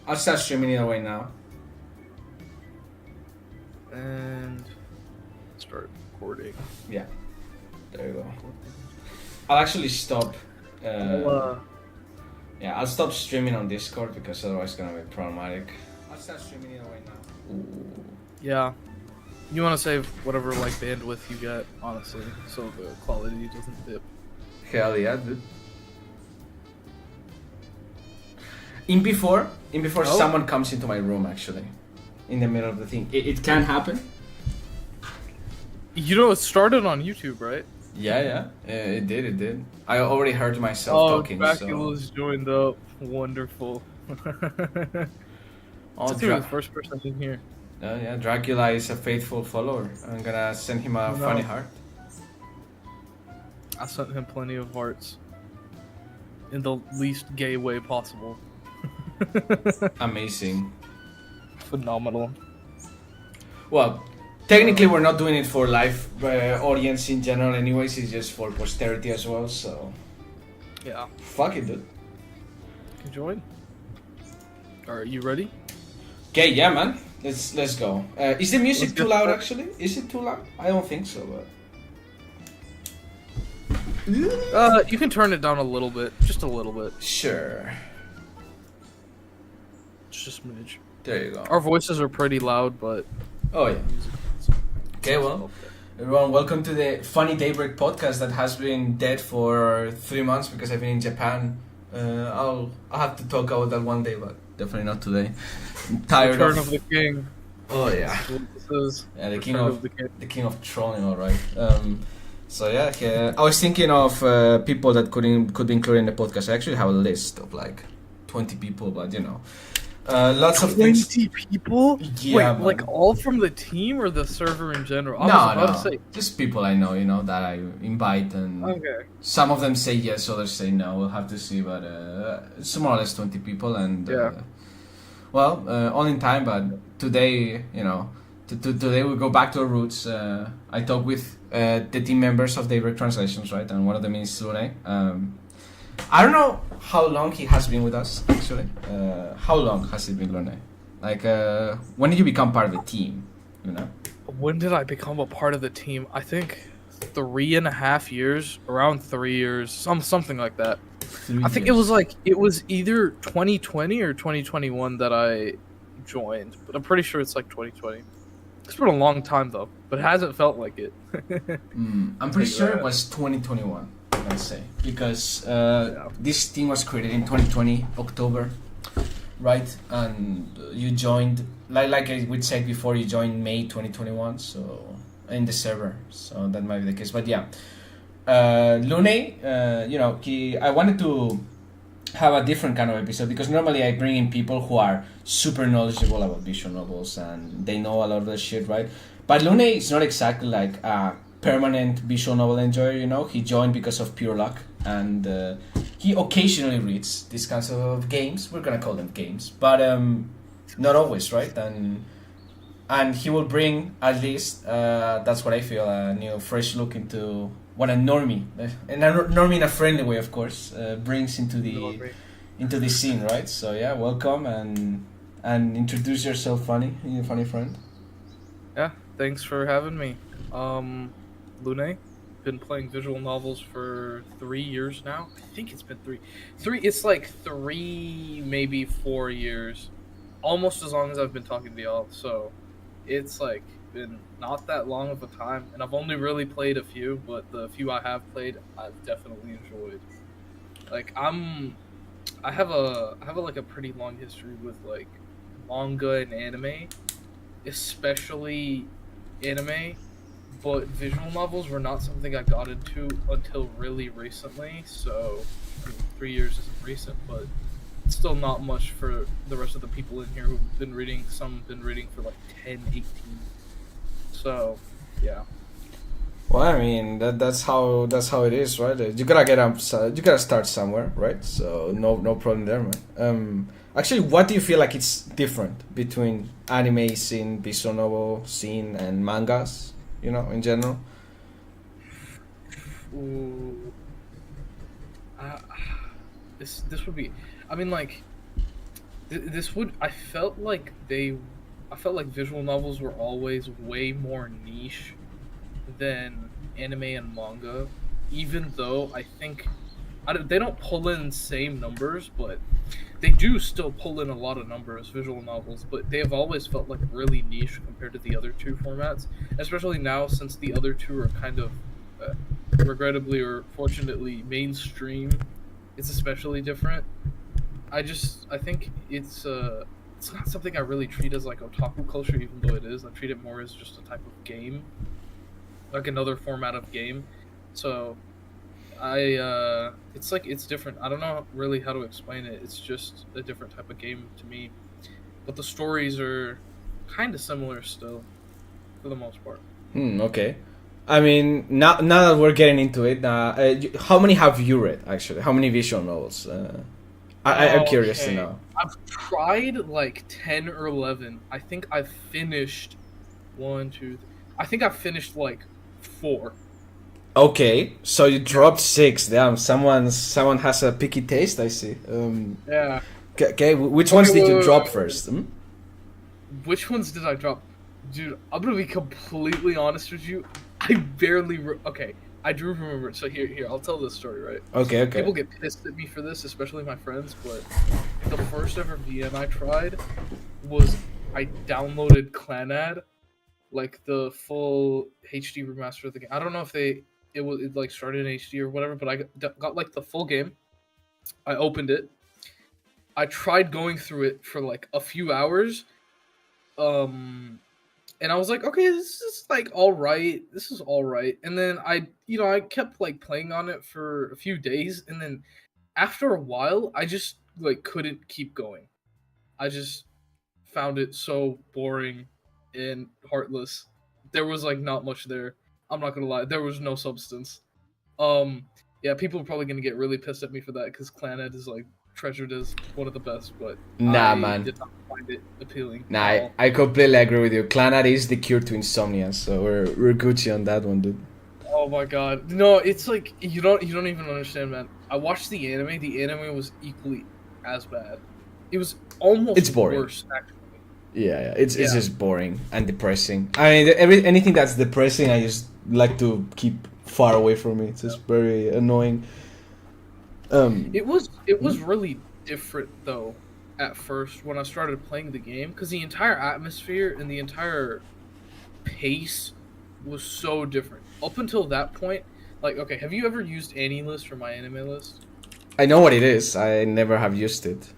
I'll start streaming it right now. And start recording. Yeah, there you go. I'll actually stop. Yeah, I'll stop streaming on Discord because otherwise it's gonna be problematic. I'll start streaming it right now. Ooh. Yeah. You want to save whatever like bandwidth you get, honestly, so the quality doesn't dip. Hell yeah, dude. In before someone comes into my room, actually, in the middle of the thing. It can happen. You know, it started on YouTube, right? Yeah. It did. I already heard myself talking. Dracula's joined up. Wonderful. Oh, the first person in here. Yeah, Dracula is a faithful follower. I'm gonna send him a funny heart. I sent him plenty of hearts. In the least gay way possible. Amazing. Phenomenal. Well, technically we're not doing it for live audience in general anyways, it's just for posterity as well, so... Yeah. Fuck it, dude. You can join. Are you ready? Okay, yeah, man. Let's go. Is the music too loud, actually? Is it too loud? I don't think so, but... You can turn it down a little bit. Just a little bit. Sure. Just a smidge. There you go. Our voices are pretty loud, but... Oh, yeah. Okay, well, everyone, welcome to the Funny Daybreak podcast that has been dead for 3 months because I've been in Japan. I'll have to talk about that one day, but definitely not today. I'm tired Return of the King. Oh yeah. This is Yeah, the king of trolling, all right. So yeah, I was thinking of people that could be included in the podcast. I actually have a list of like 20 people, but you know. Lots of things. 20 people? Yeah, wait, man. like all from the team or the server in general? No. Just people I know, that I invite, and okay. Some of them say yes, others say no. We'll have to see, but it's more or less 20 people, and all in time. But today, today we go back to our roots. I talk with the team members of Daybreak Translations, right? And one of them is Lunay. I don't know how long he has been with us, actually. How long has it been, Lunay? Like, when did you become part of the team, When did I become a part of the team? I think 3.5 years, around 3 years, something like that. I think it was either 2020 or 2021 that I joined, but I'm pretty sure it's like 2020. It's been a long time though, but it hasn't felt like it. I'm pretty sure it was 2021. I'd say, because this team was created in 2020 October, right? And you joined, like I would say before, you joined May 2021, so in the server, so that might be the case. But yeah, Lunay, I wanted to have a different kind of episode because normally I bring in people who are super knowledgeable about visual novels and they know a lot of the shit, right? But Lunay is not exactly like a permanent visual novel enjoyer, He joined because of pure luck, and he occasionally reads these kinds of games. We're gonna call them games, but not always, right? And he will bring, at least that's what I feel, a new fresh look into what a normie, and a normie in a friendly way, of course, brings into the scene, right? So yeah, welcome and introduce yourself, funny friend. Yeah, thanks for having me. Lunay, been playing visual novels for 3 years now. I think it's been three. It's like 3, maybe 4 years, almost as long as I've been talking to y'all. So it's like been not that long of a time, and I've only really played a few, but the few I have played, I've definitely enjoyed. Like I have a pretty long history with like manga and anime, especially anime. But visual novels were not something I got into until really recently, so 3 years isn't recent, but it's still not much for the rest of the people in here who've been reading. Some have been reading for like 10, 18. So, yeah. Well, I mean that's how it is, right? You gotta start somewhere, right? So no problem there, man. Actually, what do you feel like it's different between anime scene, visual novel scene, and mangas? In general? Ooh. This would be... I mean, like... This would I felt like visual novels were always way more niche than anime and manga, even though I think they don't pull in same numbers, but they do still pull in a lot of numbers, visual novels, but they have always felt like really niche compared to the other two formats, especially now since the other two are kind of, regrettably or fortunately, mainstream. It's especially different. I think it's not something I really treat as like otaku culture, even though it is. I treat it more as just a type of game, like another format of game. So it's like it's different. I don't know really how to explain it. It's just a different type of game to me, but the stories are kind of similar still, for the most part. Okay. I mean, now that we're getting into it, how many have you read actually? How many visual novels? I'm curious to Okay, know. I've tried like 10 or 11. I think I've finished one, two. I think I've finished like four. Okay, so you dropped six. Damn, someone has a picky taste. I see. Yeah. Okay, which Okay, ones did you drop wait. first? Hmm? Which ones did I drop? Dude, I'm gonna be completely honest with you. I barely. Okay, I do remember it. So here, I'll tell this story, right? Okay, okay. People get pissed at me for this, especially my friends, but the first ever VM I tried was I downloaded Clanad, like the full HD remaster of the game. I don't know if it like started in HD or whatever, but I got like the full game. I opened it. I tried going through it for like a few hours. Um, and I was like, okay, this is like all right. This is all right. And then I kept like playing on it for a few days, and then after a while, I just like couldn't keep going. I just found it so boring and heartless. There was like not much there. I'm not gonna lie, there was no substance. Um, yeah, people are probably gonna get really pissed at me for that because Clannad is like treasured as one of the best, but Nah, I man. did not find it appealing Nah, at I, all. I completely agree with you. Clanad is the cure to insomnia, so we're Gucci on that one, dude. Oh my god, no! It's like you don't even understand, man. I watched the anime. The anime was equally as bad. It was It's almost boring. worse, actually. Yeah, it's Yeah. just boring and depressing. I mean, anything that's depressing, I just like to keep far away from it. It's just very annoying. Um, It was really different though at first when I started playing the game because the entire atmosphere and the entire pace was so different. Up until that point, like okay, have you ever used AniList or my anime list? I know what it is. I never have used it.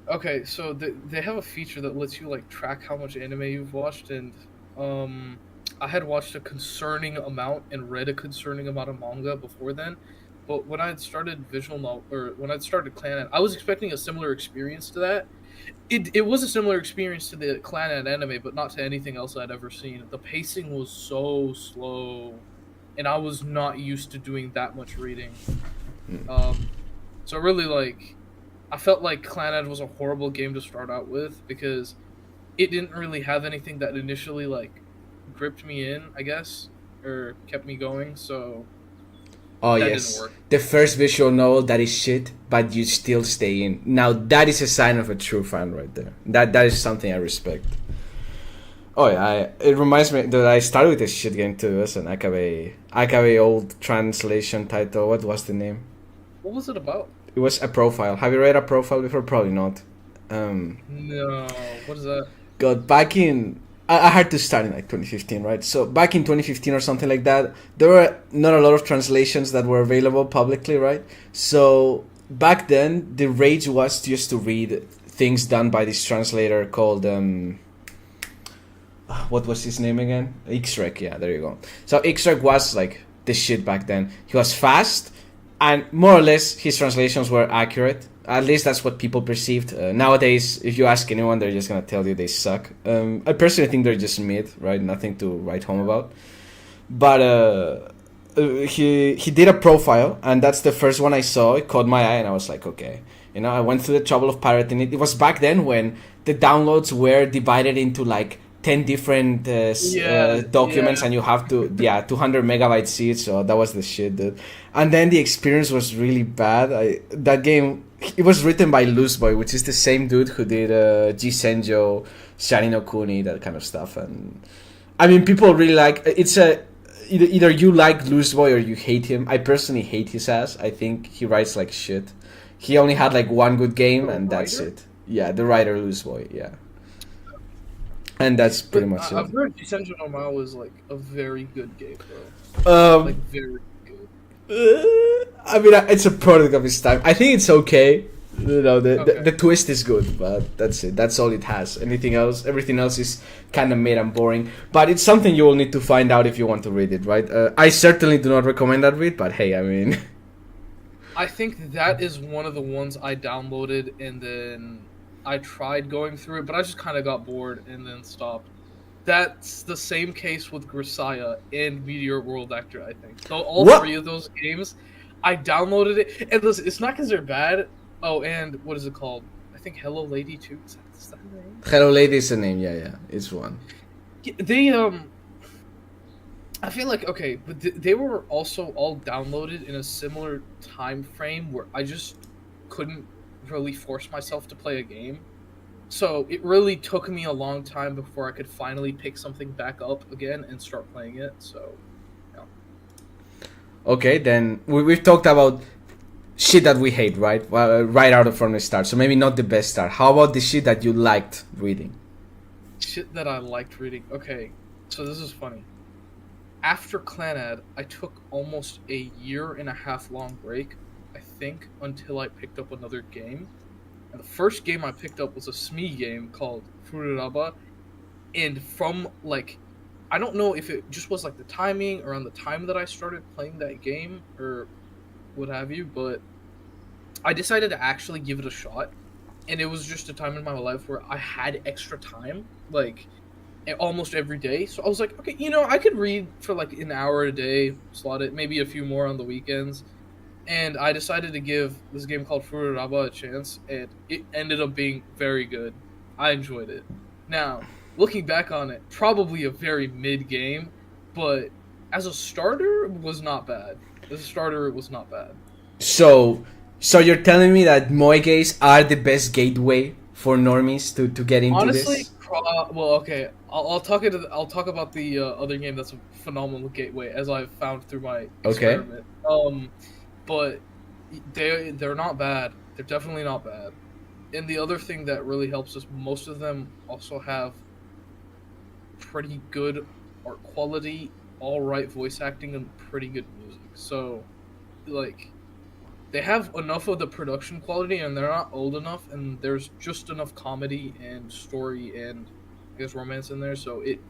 Okay, so they have a feature that lets you like track how much anime you've watched, and um, I had watched a concerning amount and read a concerning amount of manga before then, but when I had started visual novel or when I started Clannad, I was expecting a similar experience to that. It was a similar experience to the Clannad anime, but not to anything else I'd ever seen. The pacing was so slow, and I was not used to doing that much reading. Mm. Um, so really like I felt like Clannad was a horrible game to start out with because it didn't really have anything that initially like gripped me in, I guess, or kept me going. So Oh that didn't yes, work. the first visual novel that is shit, but you still stay in. Now that is a sign of a true fan right there. That is something I respect. Oh yeah, it reminds me that I started with this shit game too. It was an Akabe old translation title. What was the name? What was it about? It was a profile. Have you read a profile before? Probably not. Um, No, what is that? God, back in I had to start in like 2015, right? So back in 2015 or something like that, there were not a lot of translations that were available publicly, right? So back then, the rage was just to read things done by this translator called what was his name again? Xrek, yeah, there you go. So Xrek was like the shit back then. He was fast, and more or less his translations were accurate. At least that's what people perceived. Nowadays, if you ask anyone, they're just gonna tell you they suck. I personally think they're just mid, right? Nothing to write home about. But he did a profile, and that's the first one I saw. It caught my eye, and I was like, okay. You know, I went through the trouble of pirating it. It was back then when the downloads were divided into like 10 different documents, Yeah. and you have to 200 megabytes each. So that was the shit, dude. And then the experience was really bad. That game, it was written by Looseboy, which is the same dude who did G Senjo, Shari no Kuni, that kind of stuff. And I mean, people really like it's a either you like Looseboy or you hate him. I personally hate his ass. I think he writes like shit. He only had like one good game, The and that's writer? it. Yeah, the writer Looseboy. Yeah, and that's pretty But much it. I've heard Essential Normal was like a very good game, though. Like Um, very good. I mean, it's a product of its time. I think it's okay. You know, Okay. the twist is good, but that's it. That's all it has. Everything else is kind of made and boring. But it's something you will need to find out if you want to read it, right? I certainly do not recommend that read, but hey, I mean, I think that is one of the ones I downloaded and then I tried going through it, but I just kind of got bored and then stopped. That's the same case with Grisaya and Meteor World Actor, I think. So all what? three of those games, I downloaded it. And listen, it's not because they're bad. Oh, and what is it called? I think Hello Lady 2. Is that the name? Hello, Lady is the name. Yeah, yeah, it's one. Yeah, they, I feel like, okay, but they were also all downloaded in a similar time frame where I just couldn't really force myself to play a game. So it really took me a long time before I could finally pick something back up again and start playing it. So, yeah. Okay, then we've talked about shit that we hate, right? Well, right out of from the start. So maybe not the best start. How about the shit that you liked reading? Shit that I liked reading. Okay, so this is funny. After Clanad, I took almost a year and a half long break, I think, until I picked up another game. And the first game I picked up was a SME game called Fururaba. And from, like, I don't know if it just was, like, the timing around the time that I started playing that game or what have you, but I decided to actually give it a shot. And it was just a time in my life where I had extra time, like, almost every day. So I was like, okay, I could read for, like, an hour a day, slot it, maybe a few more on the weekends. And I decided to give this game called Fururaba a chance, and it ended up being very good. I enjoyed it. Now, looking back on it, probably a very mid game, but as a starter, it was not bad. As a starter, it was not bad. So, so you're telling me that moegays are the best gateway for normies to get into Honestly, this? well, okay, I'll talk about the other game that's a phenomenal gateway, as I've found through my Okay. experiment. But they're not bad. They're definitely not bad. And the other thing that really helps is most of them also have pretty good art quality, all right voice acting, and pretty good music. So, like, they have enough of the production quality, and they're not old enough, and there's just enough comedy and story and I guess romance in there. So it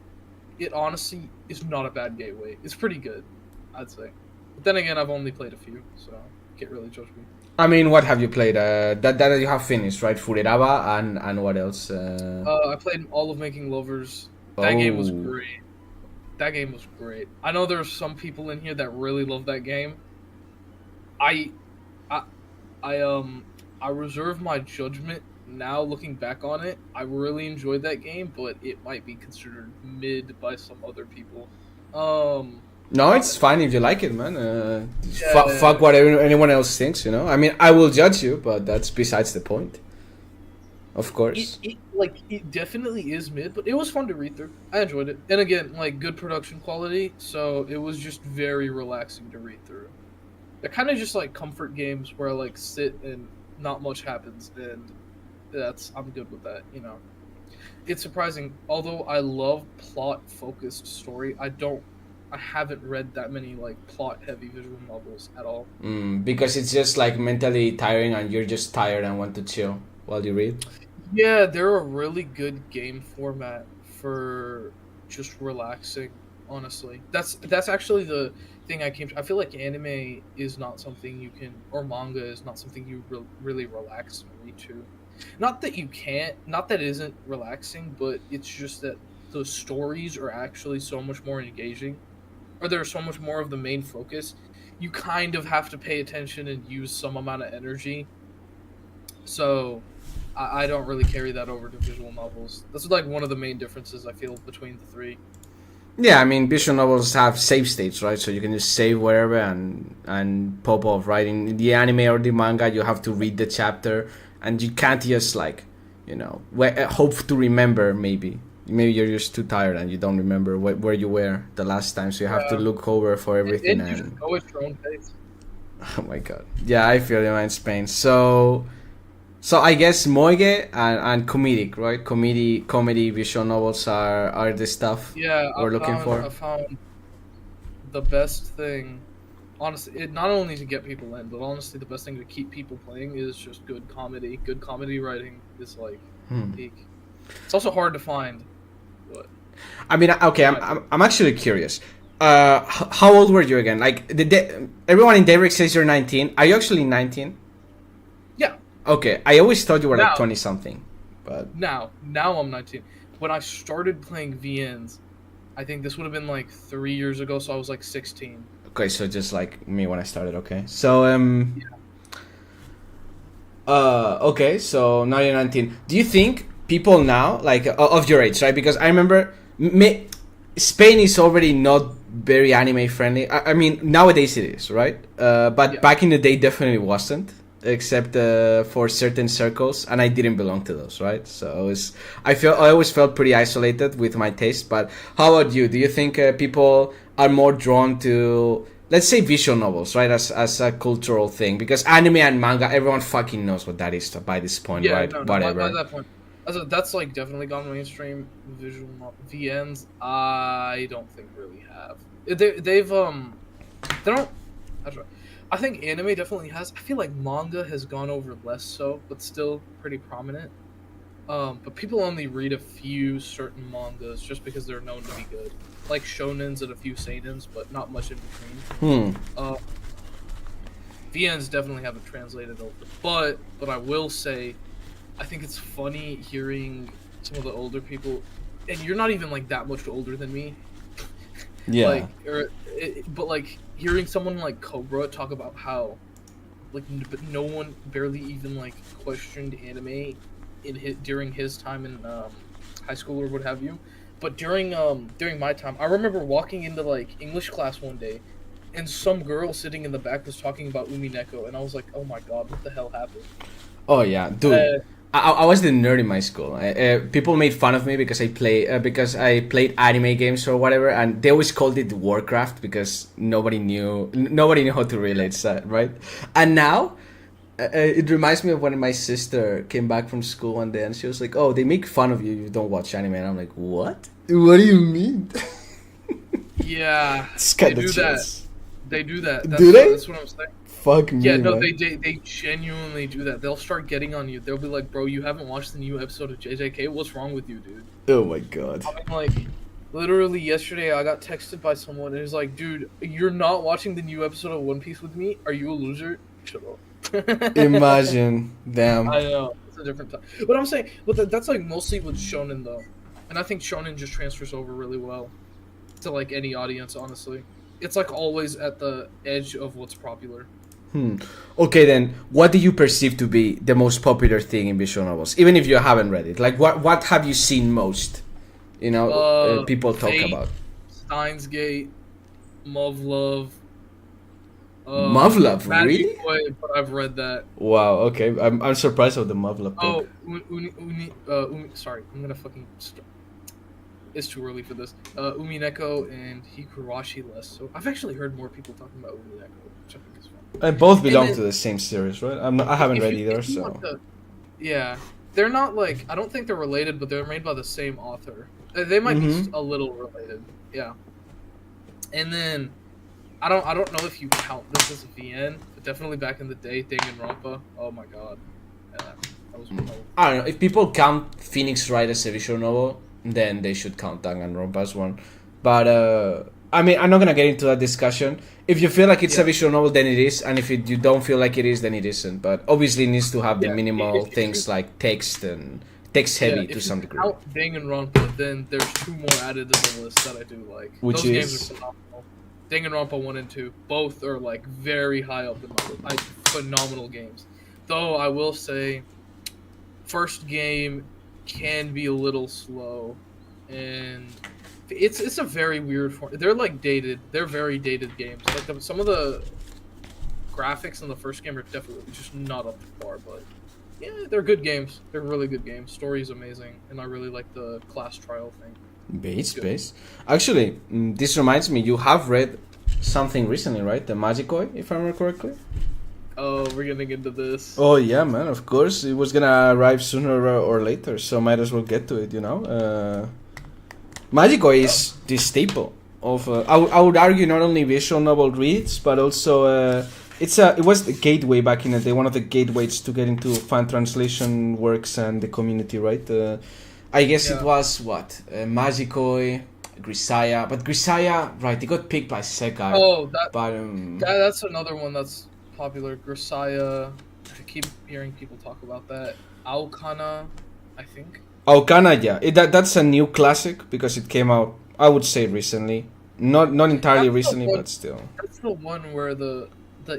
honestly is not a bad gateway. It's pretty good, I'd say. But then again, I've only played a few, so you can't really judge me. I mean, what have you played? That you have finished, right? Fureraba and what else? I played all of Making Lovers. That game was Oh, great. That game was great. I know there's some people in here that really love that game. I, I, I reserve my judgment now. Looking back on it, I really enjoyed that game, but it might be considered mid by some other people. no, Uh, it's fine if you like it, man. yeah, Fuck what anyone else thinks, you know. I mean, I will judge you, but that's besides the point, of course. it definitely is mid, but it was fun to read through. I enjoyed it, and again, like good production quality, so it was just very relaxing to read through. They're kind of just like comfort games where I like sit and not much happens, and I'm good with that. It's surprising, although I love plot focused story. I haven't read that many like plot heavy visual novels at all. Because it's just like mentally tiring, and you're just tired and want to chill while you read. Yeah, they're a really good game format for just relaxing, honestly. That's actually the thing I came to. I feel like anime is not something you can, or manga is not something you really relax and read to. Not that you can't, not that it isn't relaxing, but it's just that the stories are actually so much more engaging, or they're so much more of the main focus. You kind of have to pay attention and use some amount of energy. So I don't really carry that over to visual novels. That's like one of the main differences I feel between the three. Yeah, I mean, visual novels have save states, right? So you can just save wherever and pop off, right? In the anime or the manga, you have to read the chapter, and you can't just like, hope to remember. Maybe you're just too tired and you don't remember where you were the last time, so you have to look over for everything. And you just go at your own pace. Oh my god. Yeah, I feel you, man, in Spain. So I guess moige and comedic, right? Comedy visual novels are the stuff we're looking for. I found the best thing, honestly, it not only to get people in, but honestly, the best thing to keep people playing is just good comedy. Good comedy writing is like peak. It's also hard to find. But I mean, okay, I'm actually curious. How old were you again? Like, everyone in Daybreak says you're 19. Are you actually 19? Yeah. Okay, I always thought you were like 20 something, but now I'm 19. When I started playing VNs, I think this would have been like 3 years ago, so I was like 16. Okay, so just like me when I started. Okay, so okay, so now you're 19. Do you think people now, like of your age, right? Because I remember Spain is already not very anime friendly. I mean, nowadays it is, right? But back in the day, definitely wasn't, except for certain circles, and I didn't belong to those, right? So I always felt pretty isolated with my taste. But how about you? Do you think people are more drawn to, let's say, visual novels, right, as a cultural thing? Because anime and manga, everyone fucking knows what that is by this point, right? No, whatever. By that point, that's like definitely gone mainstream. Visual VNs, I don't think really have. They don't. I think anime definitely has. I feel like manga has gone over less so, but still pretty prominent. But people only read a few certain mangas just because they're known to be good, like shonens and a few seinens, but not much in between. VNs definitely haven't translated over, but I will say, I think it's funny hearing some of the older people, and you're not even like that much older than me. Yeah. But like hearing someone like Cobra talk about how, like, no one barely even like questioned anime during his time in high school or what have you, but during my time, I remember walking into like English class one day, and some girl sitting in the back was talking about Umineko, and I was like, oh my god, what the hell happened? Oh yeah, dude. I was the nerd in my school. People made fun of me because I played anime games or whatever, and they always called it Warcraft because nobody knew how to relate that, right? And now, it reminds me of when my sister came back from school one day and she was like, "Oh, they make fun of you if you don't watch anime," and I'm like, "What? What do you mean?" Yeah, they do that. They do that. Do they? That's what I'm saying. Fuck me. Yeah, no, man. they genuinely do that. They'll start getting on you. They'll be like, "Bro, you haven't watched the new episode of JJK? What's wrong with you, dude?" Oh my god. I'm like, literally yesterday I got texted by someone and it was like, "Dude, you're not watching the new episode of One Piece with me? Are you a loser? Shut up." Imagine. Damn. I know. It's a different time. But I'm saying, that's like mostly with shonen though, and I think shonen just transfers over really well to like any audience. Honestly, it's like always at the edge of what's popular. Okay, then, what do you perceive to be the most popular thing in visual novels, even if you haven't read it? Like, what have you seen most? People talk Fate, about Steins Gate, Muv-Love. Muv-Love, really? Boy, but I've read that. Wow. Okay, I'm surprised of the Muv-Love book. Sorry, I'm gonna fucking. It's too early for this. Umineko and Hikurashi less. So I've actually heard more people talking about Umineko, which I think is fun. And both belong to the same series, right? I haven't read either, so. Yeah, they're not like, I don't think they're related, but they're made by the same author. They might be a little related. Yeah. And then I don't know if you count this as a VN, but definitely back in the day, Danganronpa. Oh my god. Yeah, that was I don't know, if people count Phoenix Wright as a visual novel, then they should count Danganronpa as one. But I mean, I'm not gonna get into that discussion. If you feel like it's a visual novel, then it is, and if you don't feel like it is, then it isn't. But obviously, it needs to have the minimal things like text and text heavy to some degree. If you count Danganronpa, then there's two more added to the list that I do like. Which Those is games are phenomenal. Danganronpa 1 and 2, both are like very high up in my phenomenal games. Though I will say, first game can be a little slow, and it's a very weird form. They're like dated. They're very dated games. Like some of the graphics in the first game are definitely just not up to par, but yeah, they're good games. They're really good games. Story is amazing, and I really like the class trial thing. Base. Actually, this reminds me, you have read something recently, right? The Magicoi, if I remember correctly. Oh, we're getting into this. Oh yeah, man. Of course, it was gonna arrive sooner or later, so might as well get to it. Magicoi is the staple of. I would argue not only visual novel reads, but also it was the gateway back in the day. One of the gateways to get into fan translation works and the community, right? I guess it was Magicoi, Grisaya, but Grisaya, right? They got picked by Sega. Oh, but that's another one that's popular. Grisaya. I keep hearing people talk about that. Aokana, I think. Aokana, yeah. That's a new classic because it came out, I would say, recently. Not entirely recently, but still. That's the one where the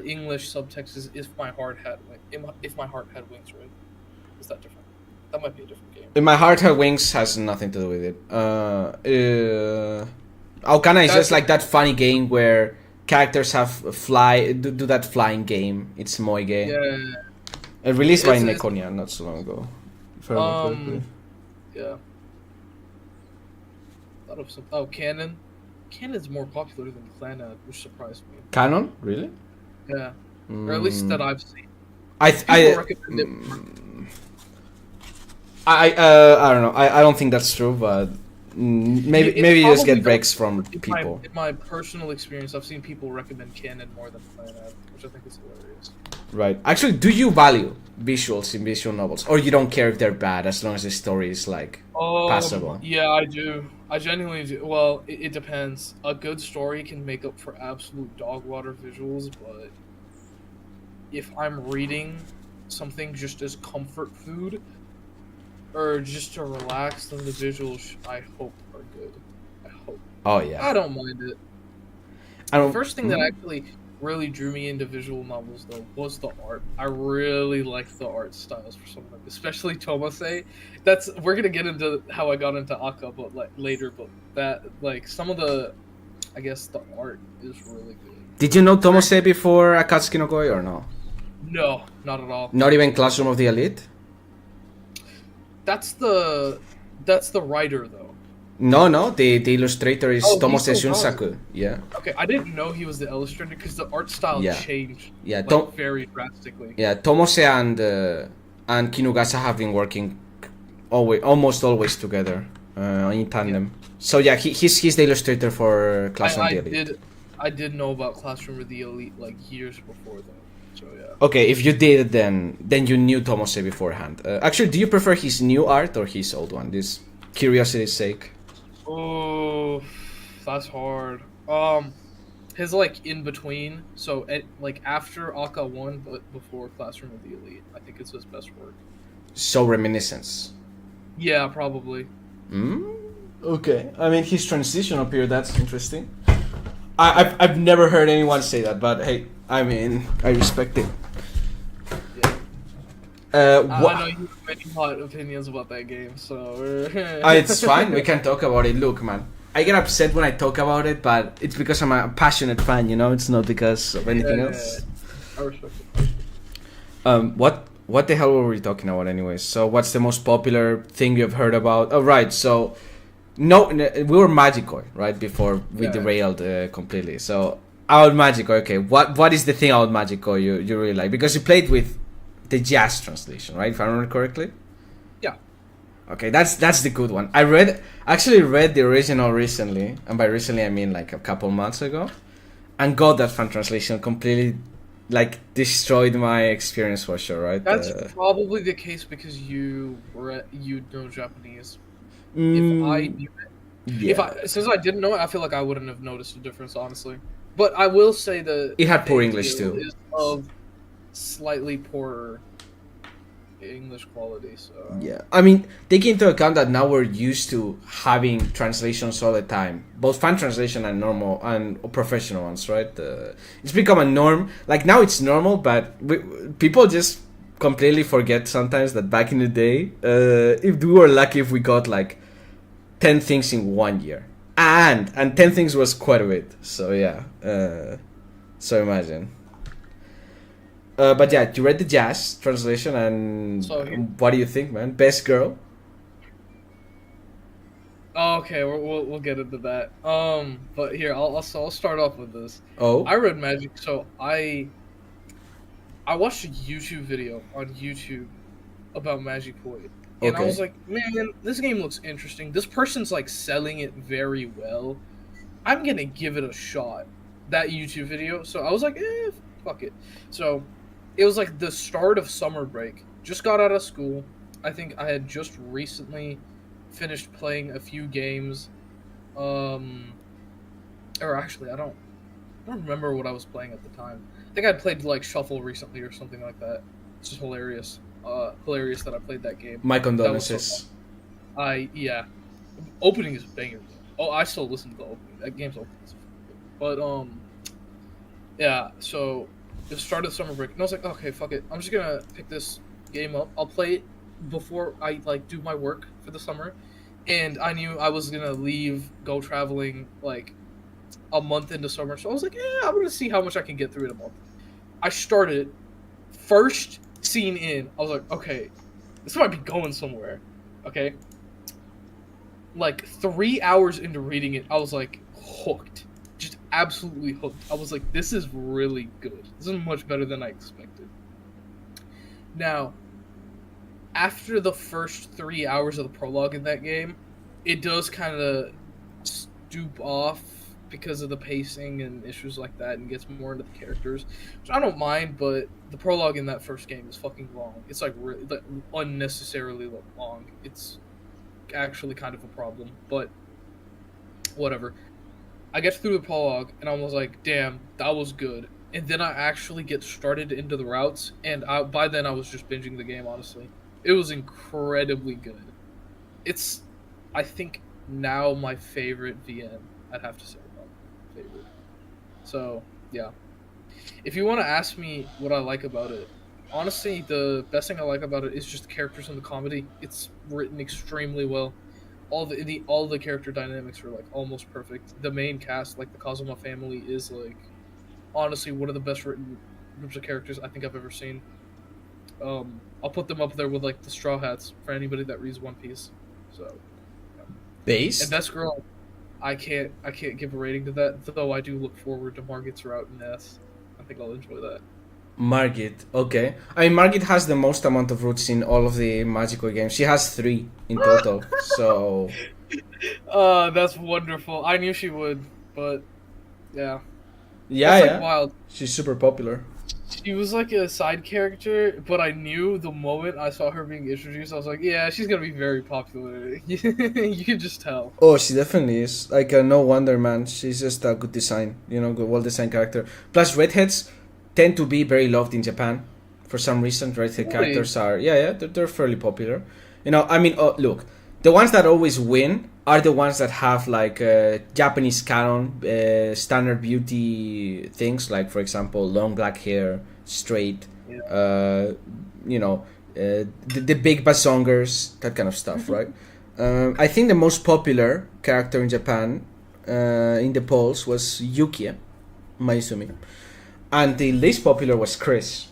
English subtext is if my heart had wings, right? Is that different? That might be a different game. In My Heart Had Wings has nothing to do with it. Aokana is just like that funny game where characters have do that flying game. It's Moige. Yeah. Released by Nekonia not so long ago. If I remember correctly. Yeah. Thought of some. Oh, Canon. Canon's more popular than Clannad, which surprised me. Canon, really? Yeah. Or at least that I've seen. I don't know. I don't think that's true, but maybe you just get breaks from people. In my personal experience, I've seen people recommend Canon more than Clannad, which I think is hilarious. Right. Actually, do you value visuals in visual novels, or you don't care if they're bad as long as the story is passable? Yeah, I do. I genuinely do. Well, it depends. A good story can make up for absolute dog water visuals, but if I'm reading something just as comfort food or just to relax, then the visuals I hope are good. I hope. Oh yeah. I don't mind it. The first thing that actually really drew me into visual novels though was the art. I really liked the art styles for some of them, especially Tomase. We're gonna get into how I got into Aka, but later. But that some of the, I guess the art is really good. Did you know Tomase before Akatsuki no Koi or no? No, not at all. Not even Classroom of the Elite? That's the writer though. No, the illustrator is Tomose Shunsaku. Yeah. Okay, I didn't know he was the illustrator because the art style changed. Yeah, very drastically. Yeah, Tomose and Kinugasa have been working almost always together in tandem. Yeah. So yeah, he's the illustrator for Classroom of the Elite. I did know about Classroom of the Elite years before though. So yeah. Okay, if you did, then you knew Tomose beforehand. Actually, do you prefer his new art or his old one? This curiosity's sake. Oh, that's hard. His in between. So after Aka 1, but before Classroom of the Elite, I think it's his best work. So Reminiscence. Yeah, probably. Okay. I mean, his transitional period, that's interesting. I've never heard anyone say that, but hey, I mean, I respect it. Yeah. I know you have many hot opinions about that game, so... It's fine, we can talk about it. Look, man, I get upset when I talk about it, but it's because I'm a passionate fan, it's not because of anything else. I respect it. What the hell were we talking about anyways? So what's the most popular thing you've heard about? Oh, right, so... No, we were Magicoi, right, before we derailed completely. So, about Magicoi, okay, what is the thing about Magicoi you really like? Because you played with the jazz translation, right, if I remember correctly? Yeah. Okay, that's the good one. I actually read the original recently, and by recently I mean a couple months ago, and got that fan translation completely, destroyed my experience for sure, right? That's probably the case because you know Japanese. If I knew it, since I didn't know it, I feel like I wouldn't have noticed a difference, honestly. But I will say that it had poor English too. Is of slightly poorer English quality, so yeah. I mean, taking into account that now we're used to having translations all the time, both fan translation and normal and professional ones, right? It's become a norm. Now it's normal, but people just completely forget sometimes that back in the day, if we were lucky if we got like 10 things in 1 year. And 10 things was quite a bit. So yeah. So imagine. But yeah, you read the jazz translation, and So what do you think, man? Best girl? okay, we'll get into that. But here I'll start off with this. Oh, I read Magic, so I watched a YouTube video on YouTube about Magic Void, and I okay. was like, man, this game looks interesting. This person's like selling it very well. I'm gonna give it a shot. That YouTube video. So I was like, fuck it. So it was like the start of summer break. Just got out of school. I think I had just recently finished playing a few games. Or actually, I don't remember what I was playing at the time. I think I'd played like Shuffle recently or something like that. It's just hilarious. Hilarious that I played that game. My That was so condolences. fun. Yeah. Opening is banger. Oh, I still listen to the opening. That game's opening is but yeah, so it started summer break, and I was like, okay, fuck it. I'm just gonna pick this game up. I'll play it before I like do my work for the summer. And I knew I was gonna leave, go traveling like a month into summer, so I was like, yeah, I'm gonna see how much I can get through in a month. I started first scene in. I was like, okay, this might be going somewhere. Okay, like 3 hours into reading it, I was like hooked. Just absolutely hooked. I was like, this is really good. This is much better than I expected. Now, after the first 3 hours of the prologue in that game, it does kind of stoop off because of the pacing and issues like that, and gets more into the characters, which I don't mind, but the prologue in that first game is fucking long. It's like unnecessarily long. It's actually kind of a problem, but whatever. I get through the prologue, and I was like, damn, that was good. And then I actually get started into the routes, and by then I was just binging the game, honestly. It was incredibly good. It's, I think, now my favorite VN, I'd have to say. Favorite. So, yeah. If you want to ask me what I like about it, honestly, the best thing I like about it is just the characters and the comedy. It's written extremely well. All the character dynamics are like almost perfect. The main cast, like the Kazuma family, is like honestly one of the best written groups of characters I think I've ever seen. I'll put them up there with like the Straw Hats for anybody that reads One Piece. So, yeah. Based? And Best Girl, I can't give a rating to that, though I do look forward to Margit's route in S. I think I'll enjoy that. Margit, okay. I mean, Margit has the most amount of routes in all of the Magical games. She has 3 in total. So, That's wonderful. I knew she would, but yeah. yeah, That's yeah. like wild. She's super popular. She was like a side character, but I knew the moment I saw her being introduced, I was like, yeah, she's gonna be very popular. You can just tell. Oh, she definitely is. Like, no wonder, man. She's just a good design, good, well-designed character. Plus, redheads tend to be very loved in Japan. For some reason, redhead Really? characters are, they're fairly popular. I mean, look, the ones that always win are the ones that have, like, Japanese canon, standard beauty things, like, for example, long black hair, straight, Yeah. the big basongers, that kind of stuff, right? I think the most popular character in Japan in the polls was Yukie Maizumi. And the least popular was Chris.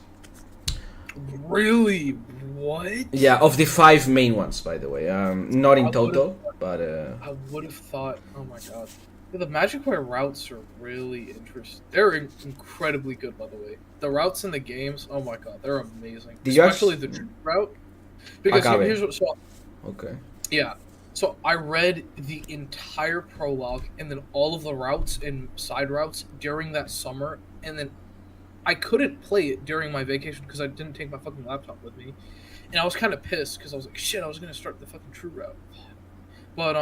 Really? What? Yeah, of the 5 main ones, by the way. Not in I total, but... I would have thought. Oh my god. Yeah, the Magic Way routes are really interesting. They're incredibly good, by the way. The routes in the games, oh my god, they're amazing. Did you Especially the true route. Because Agave. here's what. So, Okay. yeah. So I read the entire prologue and then all of the routes and side routes during that summer, and then I couldn't play it during my vacation because I didn't take my fucking laptop with me, and I was kind of pissed because I was like, shit, I was gonna start the fucking true route, but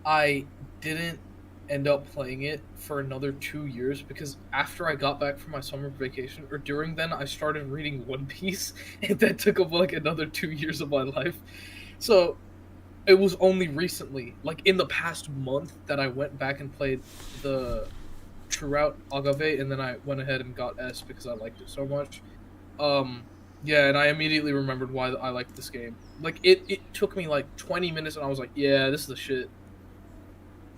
I didn't end up playing it for another 2 years because after I got back from my summer vacation, or during then, I started reading One Piece, and that took up like another 2 years of my life. So it was only recently, like in the past month, that I went back and played the true route agave, and then I went ahead and got S because I liked it so much. Yeah, and I immediately remembered why I liked this game. Like it took me like 20 minutes, and I was like, yeah, this is the shit.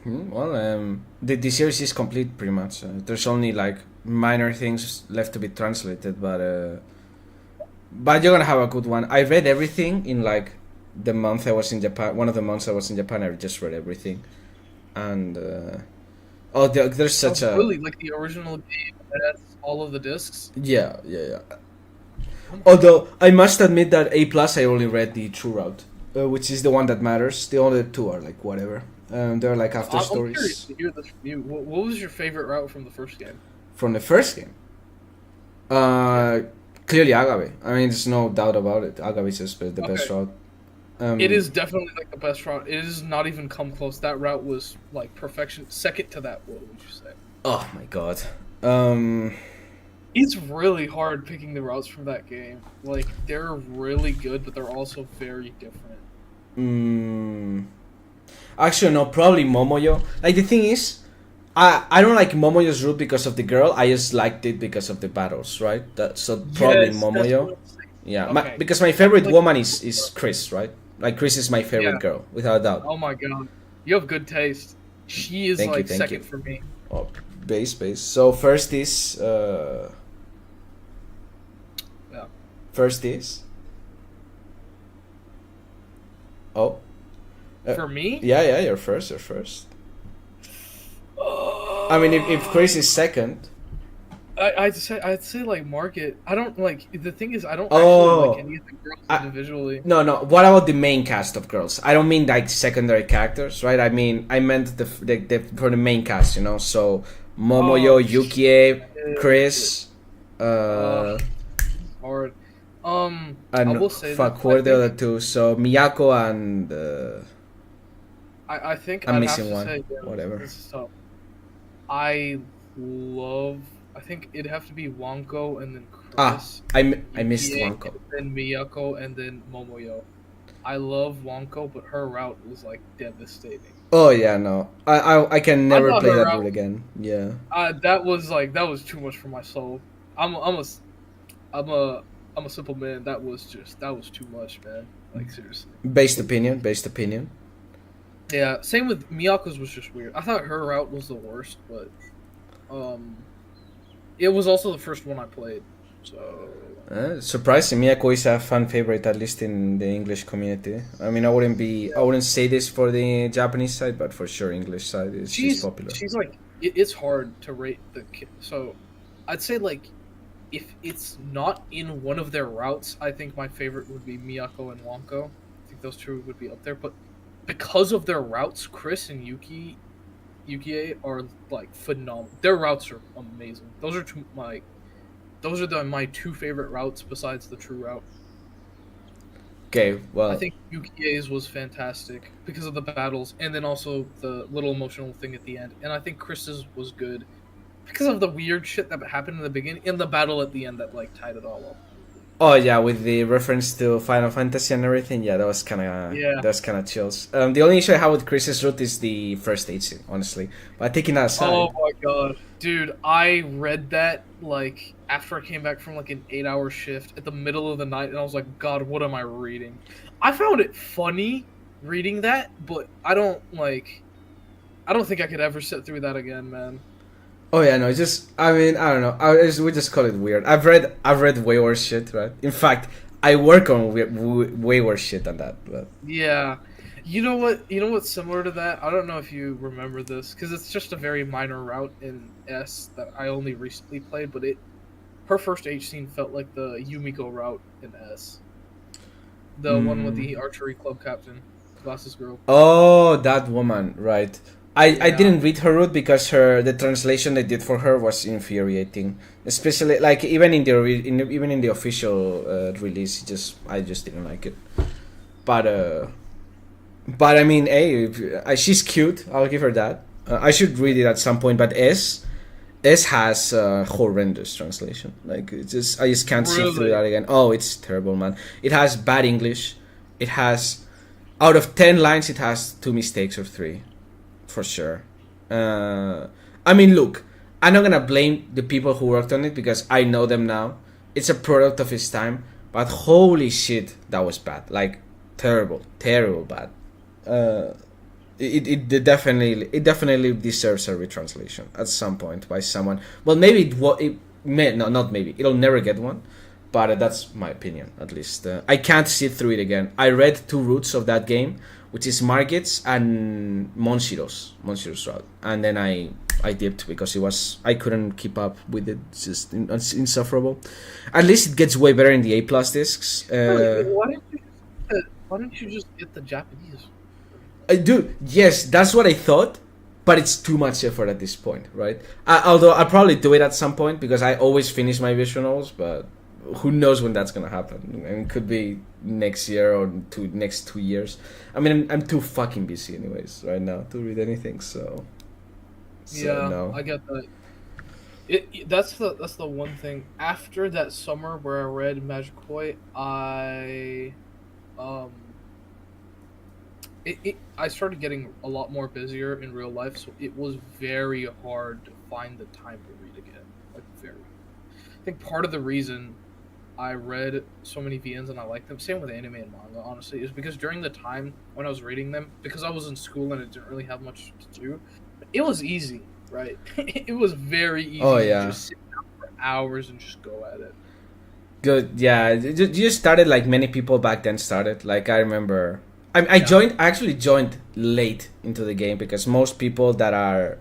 Well, the series is complete pretty much. There's only like minor things left to be translated, but you're gonna have a good one. I read everything in like the month I was in Japan. One of the months I was in Japan, I just read everything, and there's such a really like the original game that has all of the discs. yeah. Although I must admit that A plus I only read the true route, which is the one that matters. The other two are like whatever. They're like after I'm stories. curious to hear this from you. What was your favorite route from the first game? From the first game. Clearly Agave. I mean, there's no doubt about it. Agave is the best route. It is definitely like the best route. It is not even come close. That route was like perfection. Second to that, what would you say? Oh my god. It's really hard picking the routes from that game. Like they're really good, but they're also very different. Actually, no, probably Momoyo. Like the thing is, I don't like Momoyo's route because of the girl. I just liked it because of the battles, right? So probably Momoyo. Yeah, okay. because my favorite woman is Chris, right? Like Chris is my favorite girl, without a doubt. Oh my god, you have good taste. She is thank second you. for me. Oh, base. So first is First is. Oh. For me? Yeah, you're first. I mean, if Chris is second. I'd say like Market. I don't like the thing is I don't actually like any of the girls individually. No. What about the main cast of girls? I don't mean like secondary characters, right? I meant the for the main cast, you know. So Momoyo, Yukie, Chris. Hard. And I will say who are the other two? So Miyako and. I think I'm I'd missing have to one. say, Whatever. This is tough. I think it'd have to be Wonko and then Chris. I missed Wonko. Then Miyako and then Momoyo. I love Wonko, but her route was like devastating. Oh yeah, no, I can never play that route again. Yeah. That was too much for my soul. I'm a simple man. That was too much, man. Like seriously. Based opinion. Yeah, same with Miyako's was just weird. I thought her route was the worst, but it was also the first one I played. So surprising, Miyako is a fan favorite, at least in the English community. I mean, I wouldn't say this for the Japanese side, but for sure English side she's popular. She's like it's hard to rate the kid. So I'd say like if it's not in one of their routes, I think my favorite would be Miyako and Wonko. I think those two would be up there, but because of their routes, Chris and Yukie are like phenomenal. Their routes are amazing. Those are my two favorite routes besides the true route. Okay, well, I think Yukie's was fantastic because of the battles and then also the little emotional thing at the end. And I think Chris's was good because of the weird shit that happened in the beginning and the battle at the end that like tied it all up. Oh yeah, with the reference to Final Fantasy and everything, yeah, that was kind of chills. The only issue I have with Chris's route is the first stage scene, honestly. But taking that aside, oh my god, dude, I read that like after I came back from like an 8-hour shift at the middle of the night, and I was like, God, what am I reading? I found it funny reading that, but I don't think I could ever sit through that again, man. Oh yeah, no, I don't know. We just call it weird. I've read way worse shit, right? In fact, I work on way worse shit than that. But yeah, you know what's similar to that? I don't know if you remember this because it's just a very minor route in S that I only recently played, but her first H scene felt like the Yumiko route in S. The one with the archery club captain, glasses girl. Oh, that woman, right? I didn't read her route because the translation they did for her was infuriating, especially like even in the official release. I just didn't like it. But I mean, hey, she's cute. I'll give her that. I should read it at some point. But S has horrendous translation. Like I just can't see through that again. Oh, it's terrible, man. It has bad English. It has out of 10 lines, it has 2 mistakes or 3. For sure. I mean, look, I'm not gonna blame the people who worked on it because I know them now. It's a product of its time, but holy shit, that was bad. Like terrible bad. Uh, it definitely deserves a retranslation at some point by someone. Well, maybe it may no, not maybe it'll never get one, but that's my opinion at least. I can't sit through it again. I read two routes of that game, which is Margits and Monsiros route, and then I dipped because I couldn't keep up with it. It's just insufferable. At least it gets way better in the A+ discs. Why don't you just get the Japanese? Dude, yes, that's what I thought, but it's too much effort at this point, right? Although I'll probably do it at some point because I always finish my visual novels, but who knows when that's gonna happen? And it could be next year or next 2 years. I mean, I'm too fucking busy anyways right now to read anything, so Yeah, no. I get that. That's the one thing. After that summer where I read Magic Koi, I started getting a lot more busier in real life, so it was very hard to find the time to read again. Like very. I think part of the reason I read so many VNs and I liked them, same with anime and manga, honestly, is because during the time when I was reading them, because I was in school and I didn't really have much to do, it was easy, right? It was very easy to just sit down for hours and just go at it. Good, yeah. You started like many people back then started. Like I remember, I actually joined late into the game because most people that are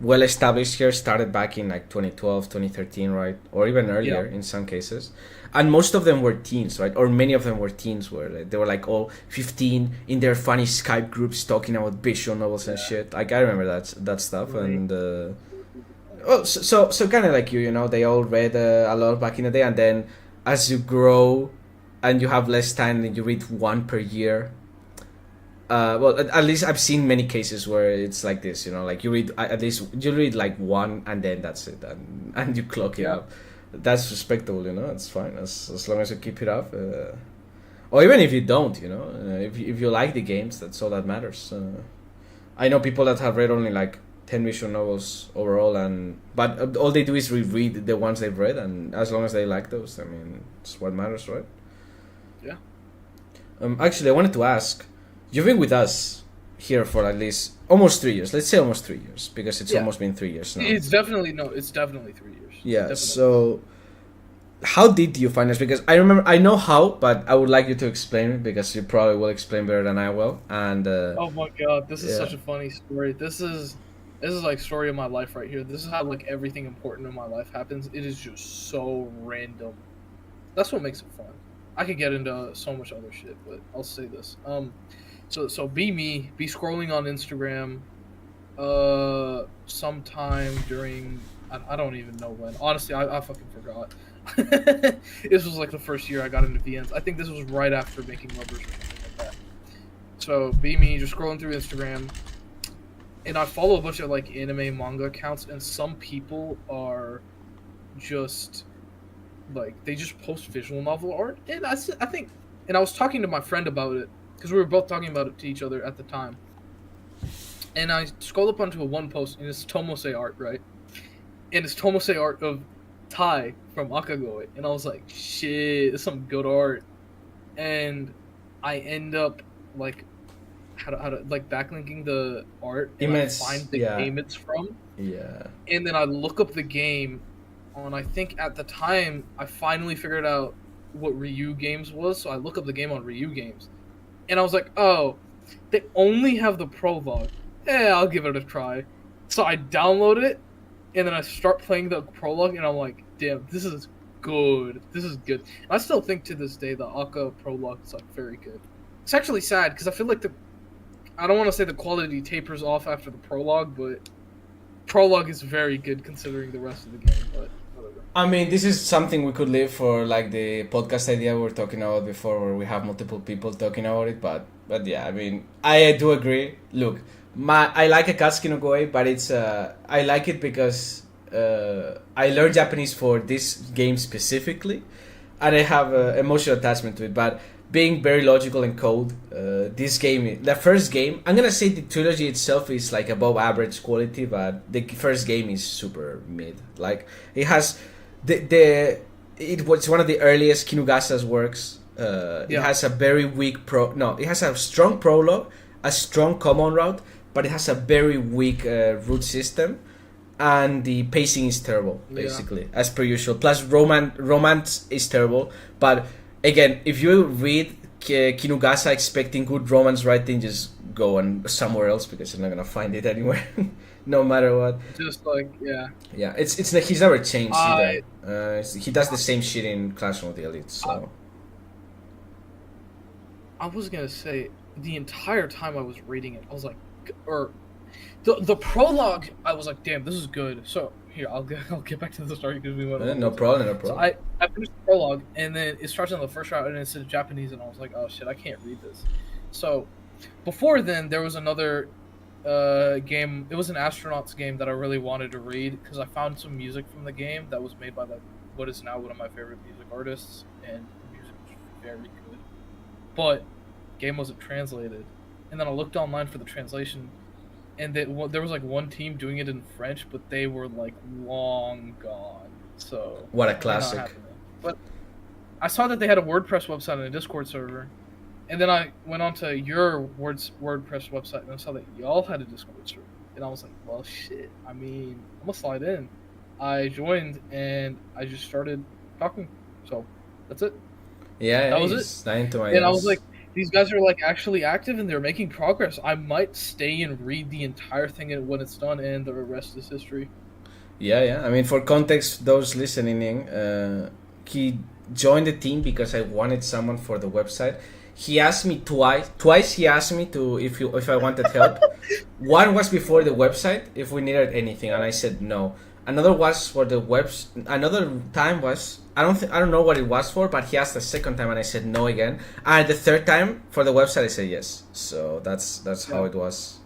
well established here started back in like 2012, 2013, right? Or even earlier in some cases. And most of them were teens, right? Or many of them were teens where they were like all 15 in their funny Skype groups talking about visual novels and shit. Like I remember that stuff. Right. And so kind of like you know, they all read a lot back in the day, and then as you grow and you have less time and you read one per year. Well, at least I've seen many cases where it's like this, you know, like you read like one and then that's it, and you clock it up. That's respectable, you know. It's fine as long as you keep it up, or even if you don't, you know, if you like the games, that's all that matters. I know people that have read only like 10 visual novels overall, but all they do is reread the ones they've read, and as long as they like those, I mean, it's what matters, right? Yeah. Actually, I wanted to ask. You've been with us here for at least almost 3 years. Let's say almost 3 years because it's almost been 3 years now. It's definitely 3 years. Yeah. Definitely. So, how did you find us? Because I know how, but I would like you to explain it because you probably will explain better than I will. And oh my god, this is such a funny story. This is like story of my life right here. This is how like everything important in my life happens. It is just so random. That's what makes it fun. I could get into so much other shit, but I'll say this. So be scrolling on Instagram, sometime during I don't even know when. Honestly, I fucking forgot. This was like the first year I got into VNs. I think this was right after making lovers or something like that. So be just scrolling through Instagram, and I follow a bunch of like anime manga accounts, and some people are just like they just post visual novel art, and I think, and I was talking to my friend about it. Because we were both talking about it to each other at the time. And I scrolled up onto one post, and it's Tomose art, right? And it's Tomose art of Tai from Akagoi. And I was like, shit, it's some good art. And I end up, like, how to like, backlinking the art, and I find the game it's from. Yeah. And then I look up the game, and I think at the time, I finally figured out what Ryu Games was. So I look up the game on Ryu Games. And I was like, oh, they only have the prologue. I'll give it a try. So I download it, and then I start playing the prologue, and I'm like, damn, this is good. This is good. And I still think to this day the Akka prologue is like very good. It's actually sad, because I feel like I don't want to say the quality tapers off after the prologue, but prologue is very good considering the rest of the game, but whatever. I mean, this is something we could leave for like the podcast idea we were talking about before, where we have multiple people talking about it. But yeah, I mean, I do agree. Look, I like Akatsuki no Goi, but it's I like it because I learned Japanese for this game specifically, and I have emotional attachment to it. But being very logical and code, this game, the first game, I'm gonna say the trilogy itself is like above average quality, but the first game is super mid. Like it has it was one of the earliest Kinugasa's works. It has a very weak it has a strong prologue, a strong common route, but it has a very weak route system, and the pacing is terrible, basically, as per usual. Plus, romance is terrible. But again, if you read Kinugasa expecting good romance writing, just go on somewhere else because you're not gonna find it anywhere, no matter what. Just like yeah. It's he's never changed either. He does the same shit in Classroom of the Elite. So I was gonna say the entire time I was reading it, I was like, or the prologue, I was like, damn, this is good. So here, I'll get back to the story because we went. No problem. So I finished the prologue, and then it starts on the first route, and it's in Japanese, and I was like, oh shit, I can't read this. So before then, there was another game. It was an astronauts game that I really wanted to read because I found some music from the game that was made by what is now one of my favorite music artists, and the music was very good. But game wasn't translated, and then I looked online for the translation, and there was like one team doing it in French, but they were like long gone. So what a classic! But I saw that they had a WordPress website and a Discord server, and then I went onto your WordPress website and I saw that y'all had a Discord server, and I was like, well, shit. I mean, I'm gonna slide in. I joined and I just started talking. So that's it. Yeah, that was it. And I was like, these guys are like actually active and they're making progress. I might stay and read the entire thing when it's done, and the rest is history. Yeah. I mean, for context, those listening, he joined the team because I wanted someone for the website. He asked me twice. Twice he asked me if I wanted help. One was before the website, if we needed anything, and I said no. Another was for the Another time was I don't know what it was for, but he asked the second time and I said no again. And the third time for the website I said yes. So that's how it was.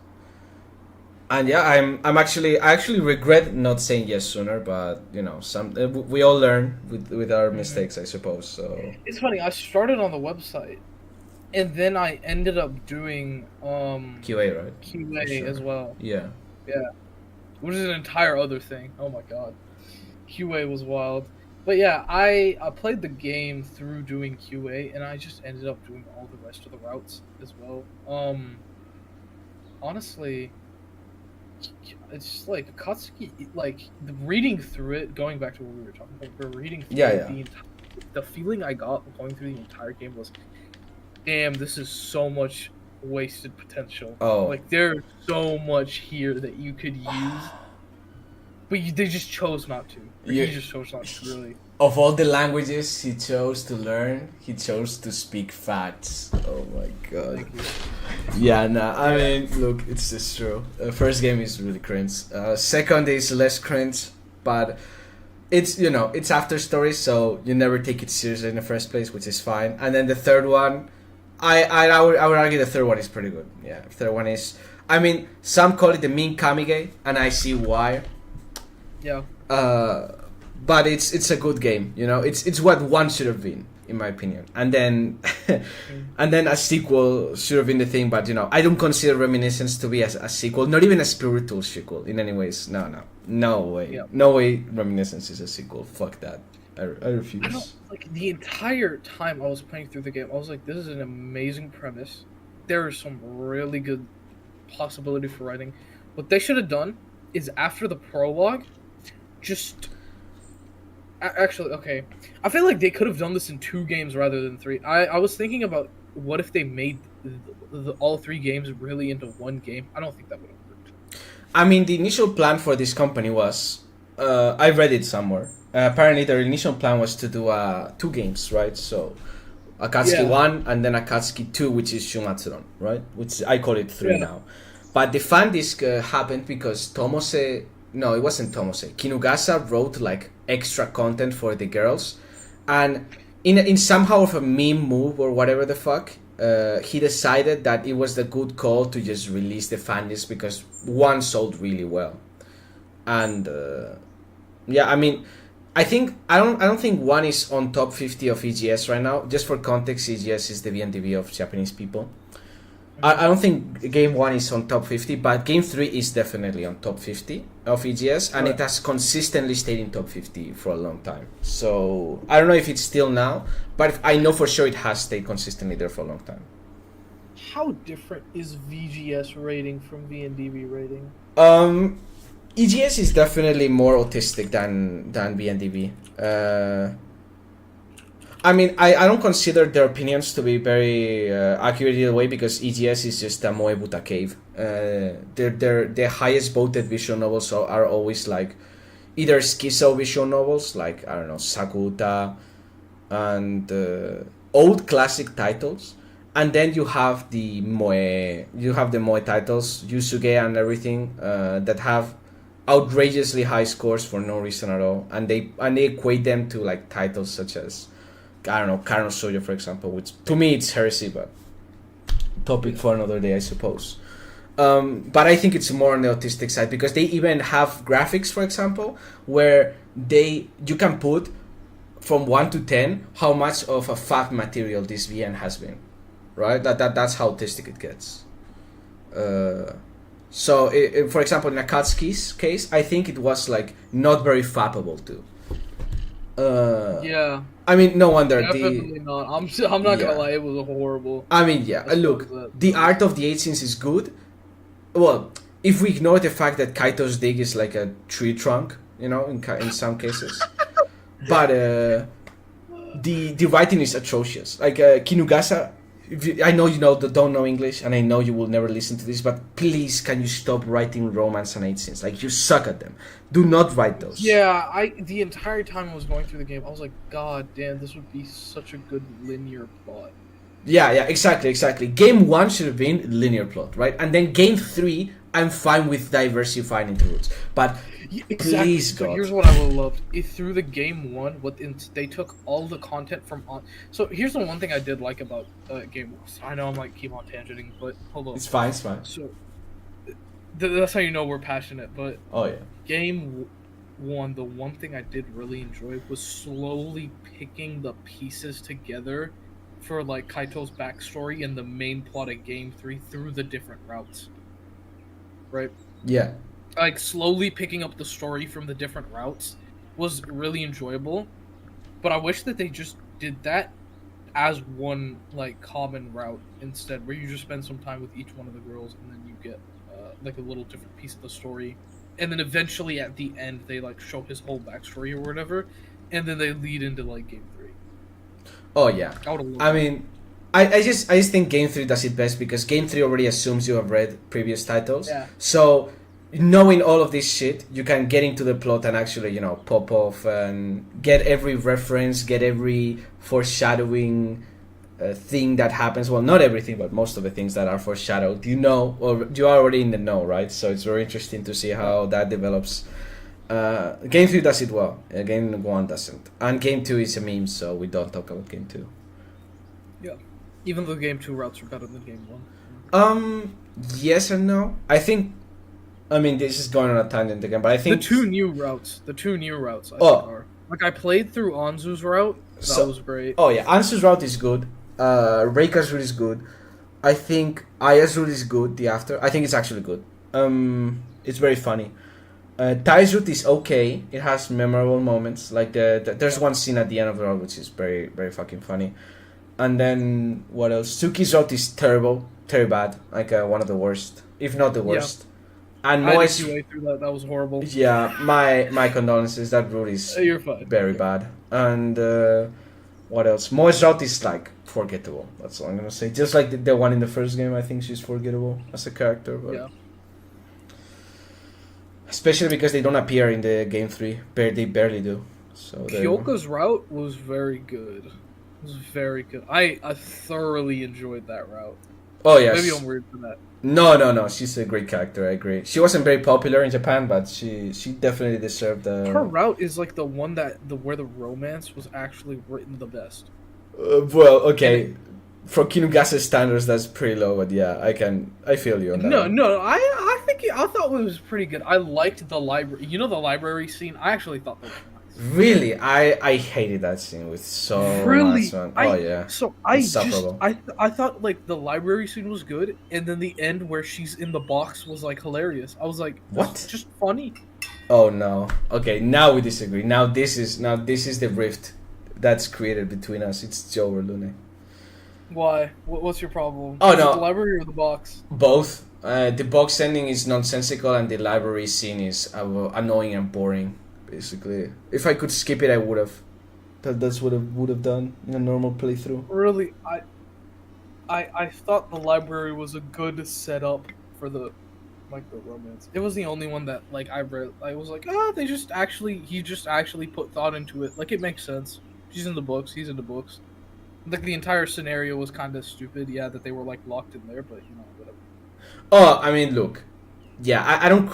And yeah, I actually regret not saying yes sooner, but you know, we all learn with our mistakes, I suppose. So it's funny. I started on the website, and then I ended up doing QA, right? QA as well. Yeah. Which is an entire other thing. Oh my god. QA was wild. But yeah, I played the game through doing QA, and I just ended up doing all the rest of the routes as well. Honestly, it's just like Katsuki, like the reading through it, going back to what we were talking about, the reading through the feeling I got going through the entire game was, damn, this is so much wasted potential. Like there's so much here that you could use, but they just chose not to. He just chose not to, really. Of all the languages he chose to learn, he chose to speak facts. Oh my god. Yeah, nah, I mean, look, it's just true. First game is really cringe. Second is less cringe, but it's, you know, it's after story, so you never take it seriously in the first place, which is fine. And then the third one, I would argue the third one is pretty good. Yeah, the third one is, I mean, some call it the Min Kamige, and I see why. Yeah. But it's a good game, you know. It's what one should have been, in my opinion. And then a sequel should have been the thing. But you know, I don't consider Reminiscence to be a sequel, not even a spiritual sequel in any ways. No way. Yeah. No way. Reminiscence is a sequel. Fuck that. I refuse. Like the entire time I was playing through the game, I was like, this is an amazing premise. There is some really good possibility for writing. What they should have done is after the prologue, just actually, okay, I feel like they could have done this in 2 games rather than 3. I was thinking about what if they made all 3 games really into 1 game. I don't think that would have worked. I mean, the initial plan for this company was, I read it somewhere. Apparently, their initial plan was to do 2 games, right? So, Akatsuki 1 and then Akatsuki 2, which is Shumatsuron, right? Which I call it 3 now. But the fan disc happened because Tomose... No, it wasn't Tomose. Kinugasa wrote like extra content for the girls, and in somehow of a meme move or whatever the fuck, he decided that it was the good call to just release the fan disc because 1 sold really well, and yeah, I mean, I don't think one is on top 50 of EGS right now. Just for context, EGS is the VNDB of Japanese people. I don't think game 1 is on top 50, but game 3 is definitely on top 50 of EGS, and it has consistently stayed in top 50 for a long time. So I don't know if it's still now, but I know for sure it has stayed consistently there for a long time. How different is VGS rating from VNDB rating? EGS is definitely more autistic than VNDB. I mean, I don't consider their opinions to be very accurate either way, because EGS is just a Moebuta cave. Their highest voted visual novels are always like either schizo visual novels, like, I don't know, Sakuta, and old classic titles. And then you have the Moe titles, Yusuge and everything, that have outrageously high scores for no reason at all, and they equate them to like titles such as, I don't know, Karen Soyo, for example, which to me it's heresy, but topic for another day, I suppose. But I think it's more on the autistic side, because they even have graphics, for example, where you can put from 1 to 10 how much of a fab material this VN has been, right? That's how autistic it gets. So, for example, in Akatsuki's case, I think it was like not very fappable too. Yeah. I mean, no wonder. Definitely not. I'm not gonna lie, it was horrible. I mean, yeah. Look, the art of the 8 scenes is good. Well, if we ignore the fact that Kaito's dig is like a tree trunk, you know, in some cases, but the writing is atrocious. Like Kinugasa. I know you don't know English, and I know you will never listen to this, but please, can you stop writing romance and 8 scenes? Like, you suck at them. Do not write those. Yeah, the entire time I was going through the game, I was like, God damn, this would be such a good linear plot. Yeah, exactly. Game 1 should have been linear plot, right? And then game 3, I'm fine with diversifying into routes. But please, God. So here's what I would love. Through the game 1, they took all the content from on. So here's the one thing I did like about game 1. I know I'm like keep on tangenting, but hold on. It's fine. So that's how you know we're passionate. But oh yeah, game 1, the one thing I did really enjoy was slowly picking the pieces together for like Kaito's backstory and the main plot of game 3 through the different routes. Right? Yeah. Like, slowly picking up the story from the different routes was really enjoyable. But I wish that they just did that as one, like, common route instead, where you just spend some time with each one of the girls and then you get, like, a little different piece of the story. And then eventually at the end, they, like, show his whole backstory or whatever. And then they lead into, like, game 3. Oh, yeah. I mean, I just think game 3 does it best, because game 3 already assumes you have read previous titles. Yeah. So, knowing all of this shit, you can get into the plot and actually, you know, pop off and get every reference, get every foreshadowing thing that happens. Well, not everything, but most of the things that are foreshadowed. You know, or you are already in the know, right? So it's very interesting to see how that develops. Game 3 does it well. Game 1 doesn't. And game 2 is a meme, so we don't talk about game 2. Yeah. Even though game 2 routes are better than game 1. Yes and no. I mean, this is going on a tangent again, but I think the two new routes I think are. Like, I played through Anzu's route. That was great. Oh yeah, Anzu's route is good. Reika's route is good. I think Aya's route is good. The after, I think it's actually good. It's very funny. Tai's route is okay. It has memorable moments. Like there's one scene at the end of the route which is very, very fucking funny. And then what else? Suki's route is terrible, very bad. Like one of the worst, if not the worst. Yeah. And Moe's way through that. That was horrible. Yeah, my condolences. That route is You're fine. very bad. And what else? Moe's route is like forgettable. That's all I'm gonna say. Just like the one in the first game, I think she's forgettable as a character. But yeah. Especially because they don't appear in the game 3. They barely do. So Kyoka's route was very good. It was very good. I thoroughly enjoyed that route. Oh yes. Maybe I'm weird for that. No. She's a great character. I agree. She wasn't very popular in Japan, but she definitely deserved. Her route is like the one where the romance was actually written the best. Well, okay, for Kinugasa's standards, that's pretty low. But yeah, I feel you on that. No. I thought it was pretty good. I liked the library. You know the library scene. I actually thought that was nice. Really, I hated that scene with so much, Really, man. Oh yeah, insufferable. I thought like the library scene was good, and then the end where she's in the box was like hilarious. I was like, this is What? just funny. Oh no. Okay, now we disagree. Now this is the rift that's created between us. It's Joe or Lune. Why? What's your problem? Oh Is it the no, library or the box? both. The box ending is nonsensical, and the library scene is annoying and boring. Basically, if I could skip it, I would have. That's what I would have done in a normal playthrough. Really, I thought the library was a good setup for the like the romance. It was the only one that like I read. I was like, oh, he just actually put thought into it. Like it makes sense. She's in the books. He's in the books. Like the entire scenario was kind of stupid. Yeah, that they were like locked in there, but you know whatever. Oh, I mean, look. Yeah, I don't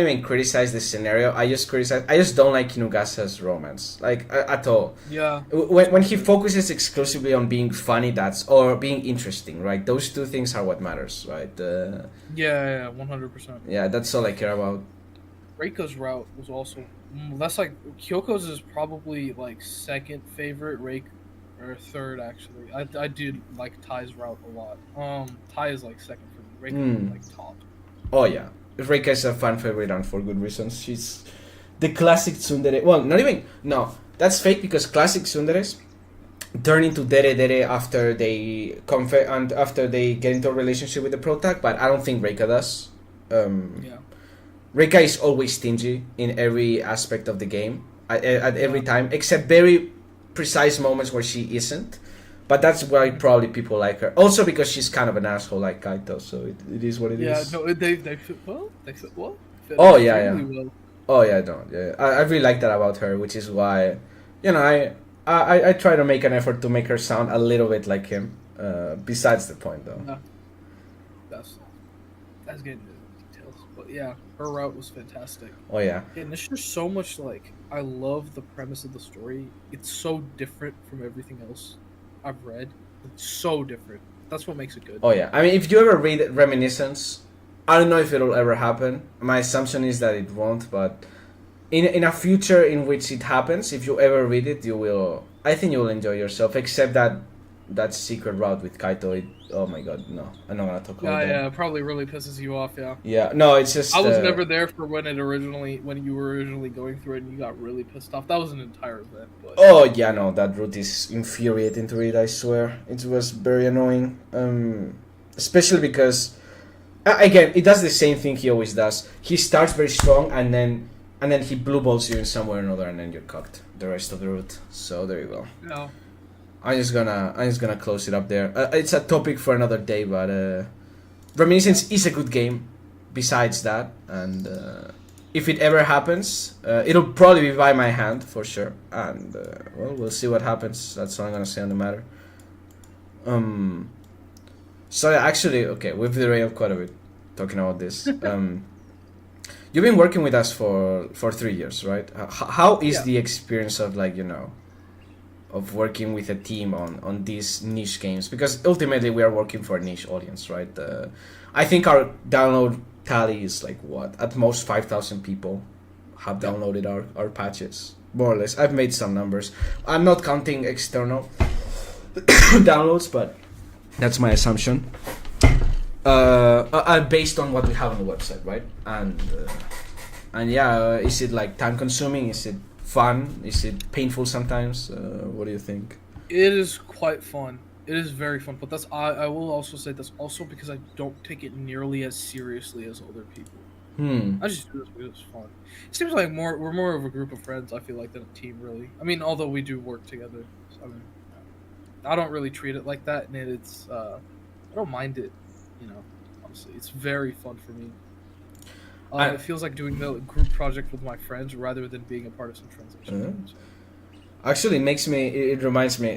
even criticize the scenario. I just don't like Kinugasa's romance, like at all. Yeah. When he focuses exclusively on being funny, or being interesting, right? Those two things are what matters, right? Yeah, 100%. Yeah, that's all I care about. Reika's route was also that's like Kyoko's is probably like second favorite Reika or third actually. I did like Tai's route a lot. Tai is like second for me. Reika is like top. Oh yeah, Reika is a fan favorite and for good reasons. She's the classic tsundere. Well, not even no. That's fake because classic tsunderes turn into dere dere after they and after they get into a relationship with the protag. But I don't think Reika does. Yeah. Reika is always stingy in every aspect of the game at every time, except very precise moments where she isn't. But that's why probably people like her. Also because she's kind of an asshole like Kaito, so it is what it is. Yeah, no, they fit well. They fit well. Fit Oh yeah, yeah. well. Oh yeah, no, yeah. I really like that about her, which is why, I try to make an effort to make her sound a little bit like him. Besides the point, though. No, that's getting into the details, but yeah, her route was fantastic. Oh yeah. And there's just so much like I love the premise of the story. It's so different from everything else I've read. It's so different. That's what makes it good. Oh yeah. I mean, if you ever read Reminiscence, I don't know if it'll ever happen. My assumption is that it won't, but in a future in which it happens, if you ever read it, you will. I think you will enjoy yourself. Except that secret route with Kaito. Oh my god, no! I'm not gonna talk about that. Yeah, probably really pisses you off. Yeah. Yeah, no, it's just. I was never there for when you were originally going through it and you got really pissed off. That was an entire event. But... Oh yeah, no, that route is infuriating to read. I swear, it was very annoying. Especially because, again, it does the same thing he always does. He starts very strong and then he blue balls you in somewhere or another, and then you're cocked the rest of the route. So there you go. No. I'm just gonna close it up there. It's a topic for another day, but Reminiscence is a good game. Besides that, and if it ever happens, it'll probably be by my hand for sure. And well, we'll see what happens. That's all I'm gonna say on the matter. So actually, okay, we've derailed quite a bit talking about this. You've been working with us for 3 years, right? How is the experience of of working with a team on these niche games, because ultimately we are working for a niche audience, right? I think our download tally is like what, at most 5,000 people have downloaded our patches, more or less. I've made some numbers. I'm not counting external downloads, but that's my assumption. Based on what we have on the website, right? And yeah, is it like time consuming? Is it fun? Is it painful sometimes? What do you think? It is quite fun. It is very fun, but I will also say that's also because I don't take it nearly as seriously as other people. I just do this because it's fun. It seems like we're more of a group of friends, I feel like, than a team, really. I mean, although we do work together. So, I mean, I don't really treat it like that, and it's I don't mind it, honestly. It's very fun for me. It feels like doing the group project with my friends rather than being a part of some translation. Actually, it reminds me,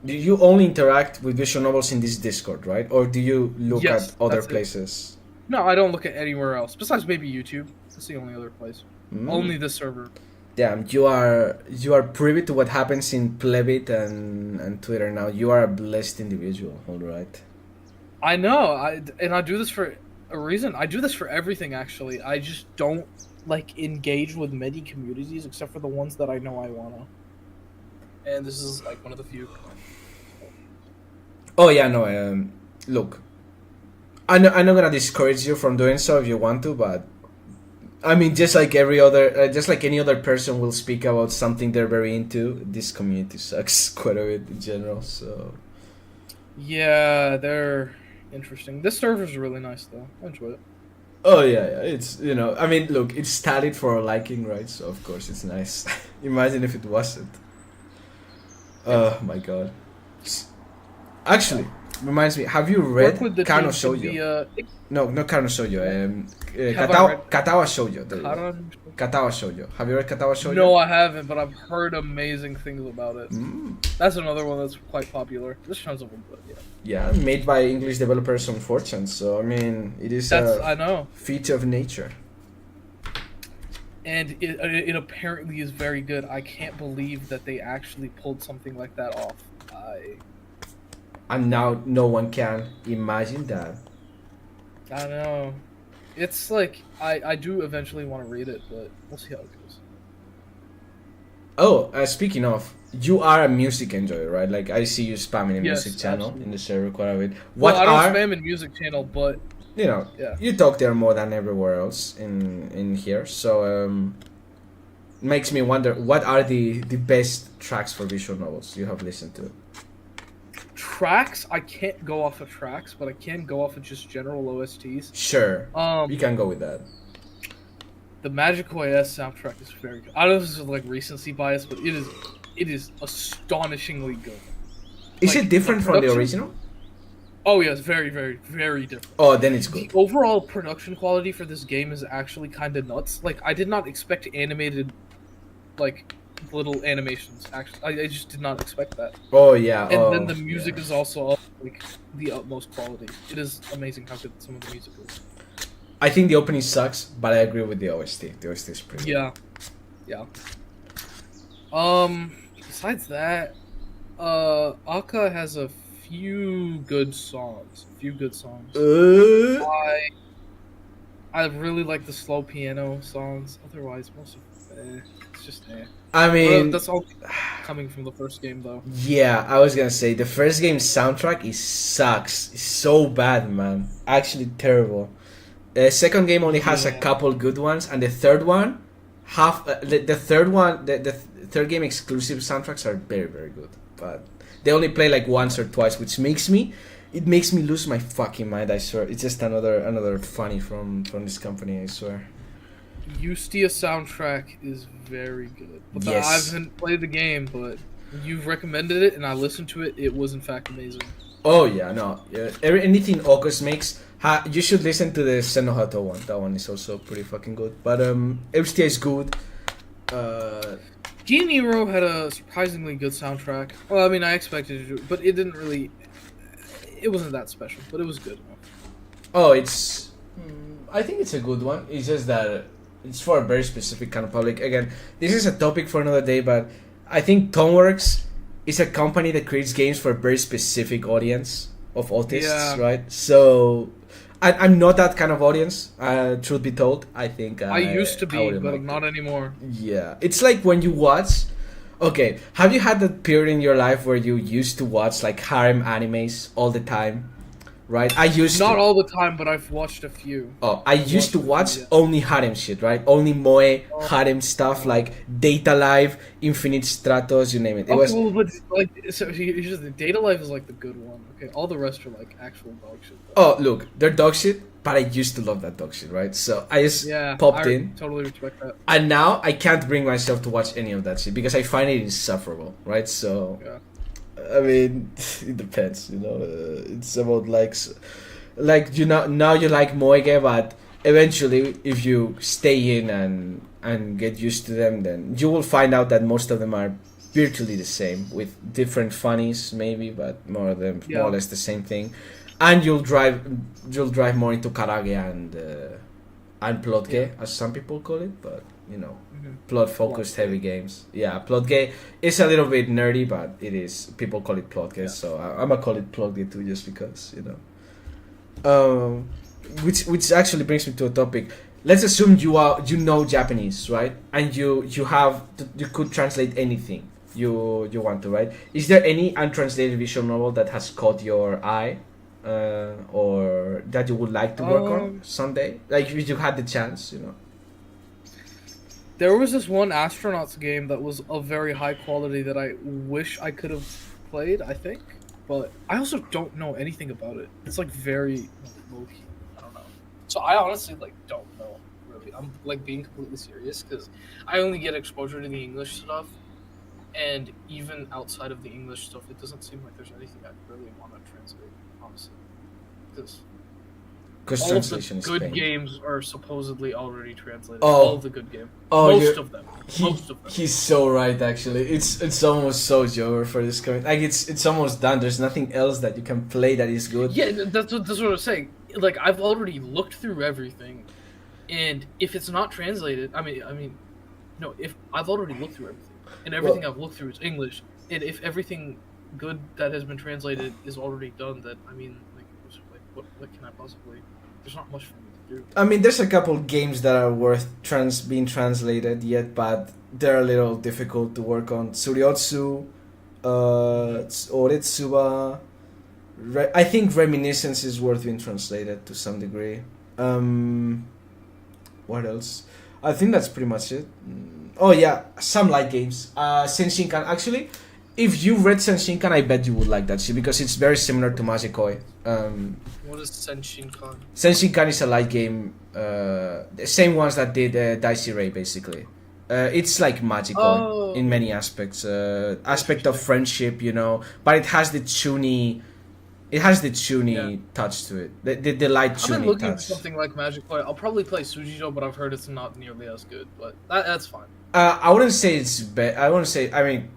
do you only interact with visual novels in this Discord, right? Or do you look at other places? No, I don't look at anywhere else, besides maybe YouTube. That's the only other place. Only this server. Damn, you are privy to what happens in Plebit and Twitter now. You are a blessed individual, all right? I know, I do this for a reason. I do this for everything, actually. I just don't like engage with many communities except for the ones that I know I wanna. And this is like one of the few. Oh yeah, no. Look, I'm not gonna discourage you from doing so if you want to, but I mean, just like just like any other person will speak about something they're very into, this community sucks quite a bit in general. So Yeah, they're interesting. This server's really nice though. I enjoy it. oh yeah, it's I mean, look, it's studied for our liking, right? So of course it's nice. Imagine if it wasn't. Oh my god. Actually, reminds me. Have you read Work with the Kano team can Shoujo? be, No, not Kano Shoujo. Have I read Katawa Shoujo. There you go. Karan? Katawa Shoujo. Have you read Katawa Shoujo? No, I haven't, but I've heard amazing things about it. Mm. That's another one that's quite popular. There's tons of them, but yeah. Yeah, made by English developers on 4chan. So I mean, it is I know. feat of nature. And it apparently is very good. I can't believe that they actually pulled something like that off. And now no one can imagine that. I know. It's like I do eventually want to read it, but we'll see how it goes. Oh, speaking of, you are a music enjoyer, right? Like I see you spamming a Yes, music channel absolutely. in the server quite a bit. Well, What I are don't spam in music channel, but yeah. you talk there more than everywhere else in here. So makes me wonder what are the best tracks for visual novels you have listened to. Tracks, I can't go off of tracks, but I can go off of just general OSTs. Sure, you can go with that. The Magical AS soundtrack is very good. I know this is like recency bias, but it is astonishingly good. Is Like, it different from the production- original? Oh yeah, it's very, very, very different. Oh, then it's The good. overall production quality for this game is actually kind of nuts. Like, I did not expect animated, like, little animations. Actually, I just did not expect that. Oh yeah. And then the yeah. music is also like the utmost quality. It is amazing how good some of the music is. I think the opening sucks, but I agree with the OST. The OST is pretty good. Yeah. Besides that, Aka has a few good songs. I really like the slow piano songs. Otherwise, most of it's just I mean, that's all coming from the first game, though. yeah, I was gonna say the first game's soundtrack sucks. It's so bad, man. Actually, terrible. The second game only has a couple good ones, and the third one, the third game exclusive soundtracks are very, very good. But they only play like once or twice, which makes me lose my fucking mind. I swear, it's just another funny from this company. I swear. Ustia soundtrack is very good. But Yes. I haven't played the game, but you've recommended it, and I listened to it. It was in fact amazing. Oh yeah, no, anything August makes. You should listen to the Senohato one. That one is also pretty fucking good. But Ustia is good. Nero had a surprisingly good soundtrack. Well, I mean, I expected it to, but it didn't really. It wasn't that special, but it was good enough. Oh, I think it's a good one. It's just that it's for a very specific kind of public. Again, this is a topic for another day, but I think Toneworks is a company that creates games for a very specific audience of autists, right? So I'm not that kind of audience, truth be told. I think I used to be, wouldn't but like not it. anymore. Yeah, it's like when you watch. Okay, have you had that period in your life where you used to watch like harem animes all the time? Right, I used Not to. all the time, but I've watched a few. Oh, I used to watch Yeah. only harem shit, right? Only moe harem stuff like Data Life, Infinite Stratos, you name it. It was well, but like, so here's the Data Life is like the good one. Okay, all the rest are like actual dog shit. oh look, they're dog shit, but I used to love that dog shit, right? So I just popped in, Totally respect that. and now I can't bring myself to watch any of that shit because I find it insufferable, right? So. Yeah. I mean, it depends, it's about like now you like Moege, but eventually, if you stay in and get used to them, then you will find out that most of them are virtually the same with different funnies, maybe, but more or less the same thing. And you'll drive more into Karage and Plotge, as some people call it, but plot-focused heavy games. Yeah, Plotge is a little bit nerdy, but it is. People call it Plotge, so I'm gonna call it Plotge too, just because, Which actually brings me to a topic. let's assume you know Japanese, right? And you could translate anything you want to, right? Is there any untranslated visual novel that has caught your eye, or that you would like to work on someday? Like if you had the chance, you know. There was this one astronauts game that was of very high quality that I wish I could have played, I think. But I also don't know anything about it. It's like very low key. I don't know. So I honestly like don't know really. I'm like being completely serious because I only get exposure to the English stuff, and even outside of the English stuff, it doesn't seem like there's anything I really want to translate, honestly. Because all of the good games are supposedly already translated. All of the good games. Most of them. He's so right, actually. It's almost so over for this comment. Like, it's almost done. There's nothing else that you can play that is good. Yeah, that's what I'm saying. Like, I've already looked through everything, and if it's not translated, no, if I've already looked through everything, and everything I've looked through is English, and if everything good that has been translated is already done, then, what can I possibly... There's not much for me to do. I mean, there's a couple games that are worth being translated yet, but they're a little difficult to work on. Tsuryotsu, Oretsuba. I think Reminiscence is worth being translated to some degree. What else? I think that's pretty much it. Oh yeah, some light games. Senshinkan. Actually, if you read Senshinkan, I bet you would like that shit because it's very similar to Magikoi. What is Senshinkan? Senshinkan is a light game. The same ones that did Dicey Ray, basically. It's like Magikoi in many aspects. Aspect of friendship, you know, but it has the chuny. It has the chuny touch to it. The light chuny touch. I've been looking for something like Magikoi. I'll probably play Sujido, but I've heard it's not nearly as good. But that's fine. I wouldn't say it's bad. I wouldn't say. I mean,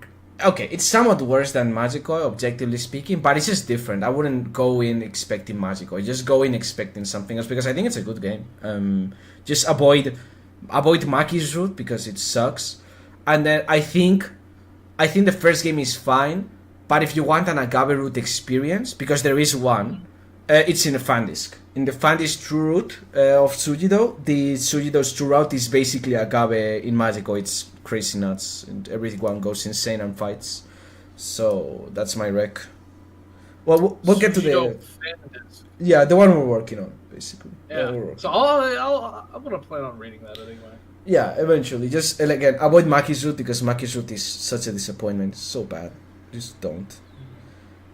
okay, it's somewhat worse than Magikoi, objectively speaking, but it's just different. I wouldn't go in expecting Magikoi. Just go in expecting something else because I think it's a good game. Just avoid Maki's route because it sucks. And then I think the first game is fine, but if you want an Agave route experience, because there is one, it's in the fan disc. In the fan disc true route of Tsujido, the Tsujido's true route is basically Agave in Magikoi. It's crazy nuts and everyone goes insane and fights. So that's my rec. Well, we'll get to the the one we're working on basically. So I'm gonna plan on reading that anyway. Yeah, eventually. Just again, avoid Maki's route because Maki's route is such a disappointment. It's so bad. Just don't.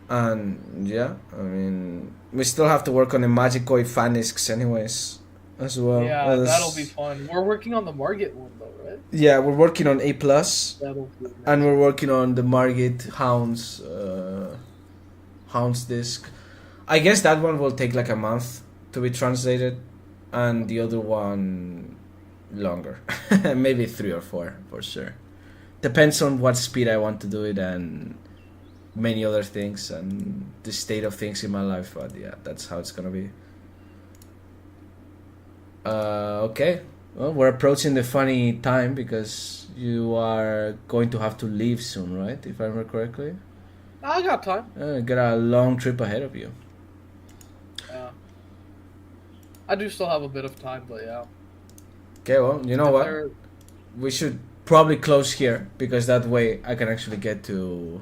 And yeah, I mean, we still have to work on the Magikoi fan discs anyways as well. Yeah, that'll be fun. We're working on the Margit one though, right? Yeah, we're working on A+, that'll be nice. And we're working on the Margit Hounds disc. I guess that one will take like a month to be translated, and the other one longer. Maybe 3 or 4 for sure. Depends on what speed I want to do it and many other things and the state of things in my life, but yeah, that's how it's gonna be. Okay, well, we're approaching the funny time because you are going to have to leave soon, right? If I remember correctly. I got time. You got a long trip ahead of you. Yeah, I do still have a bit of time, but yeah. Okay, well, you know what? We should probably close here because that way I can actually get to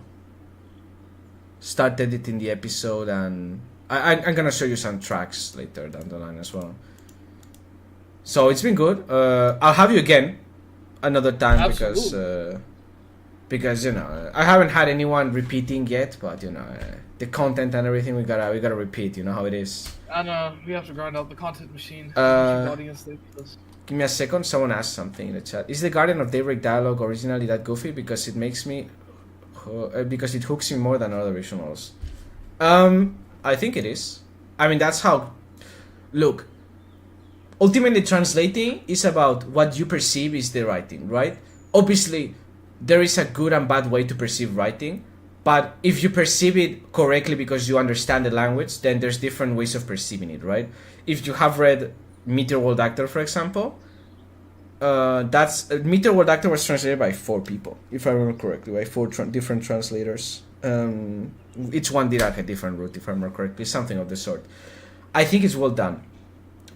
start editing the episode, and I'm gonna show you some tracks later down the line as well. So it's been good. I'll have you again another time. Absolutely. because you know I haven't had anyone repeating yet, but you know the content and everything we gotta repeat. You know how it is. And we have to grind out the content machine. Give me a second. Someone asked something in the chat. Is the Guardian of Daybreak dialogue originally that goofy? Because it makes me. Because it hooks me more than other visuals. I think it is. I mean, that's how... Look, ultimately translating is about what you perceive is the writing, right? Obviously, there is a good and bad way to perceive writing, but if you perceive it correctly because you understand the language, then there's different ways of perceiving it, right? If you have read Meteor World Actor, for example... that's Meteor World Actor was translated by 4 people, if I remember correctly, by 4 different translators. Each one did like a different route, if I remember correctly, something of the sort. I think it's well done.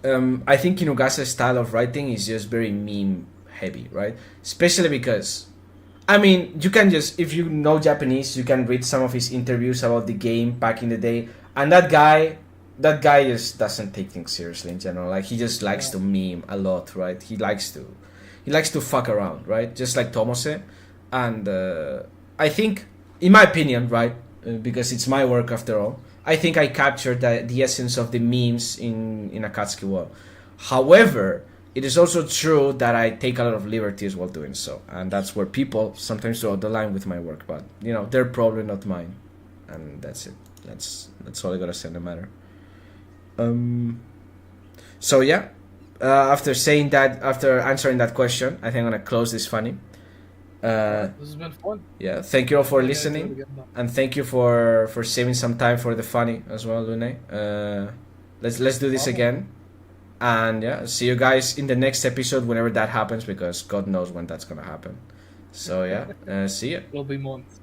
I think Inugasa's style of writing is just very meme heavy, right? Especially because, I mean, you can just, if you know Japanese, you can read some of his interviews about the game back in the day, and that guy just doesn't take things seriously in general. Like, he just likes to meme a lot, right? He likes to fuck around, right? Just like Tomose, and I think, in my opinion, right, because it's my work after all, I think I captured the essence of the memes in Akatsuki well. However, it is also true that I take a lot of liberties while doing so, and that's where people sometimes draw the line with my work. But you know, their problem, not mine, and that's it. That's all I gotta say on the matter. So yeah, after saying that, after answering that question, I think I'm gonna close this funny. This has been fun. Yeah, thank you all for Yeah, listening, do it again. and thank you for saving some time for the funny as well, Lunay. Let's do this again, and yeah, see you guys in the next episode whenever that happens, because God knows when that's gonna happen. So yeah, see ya. It'll be months.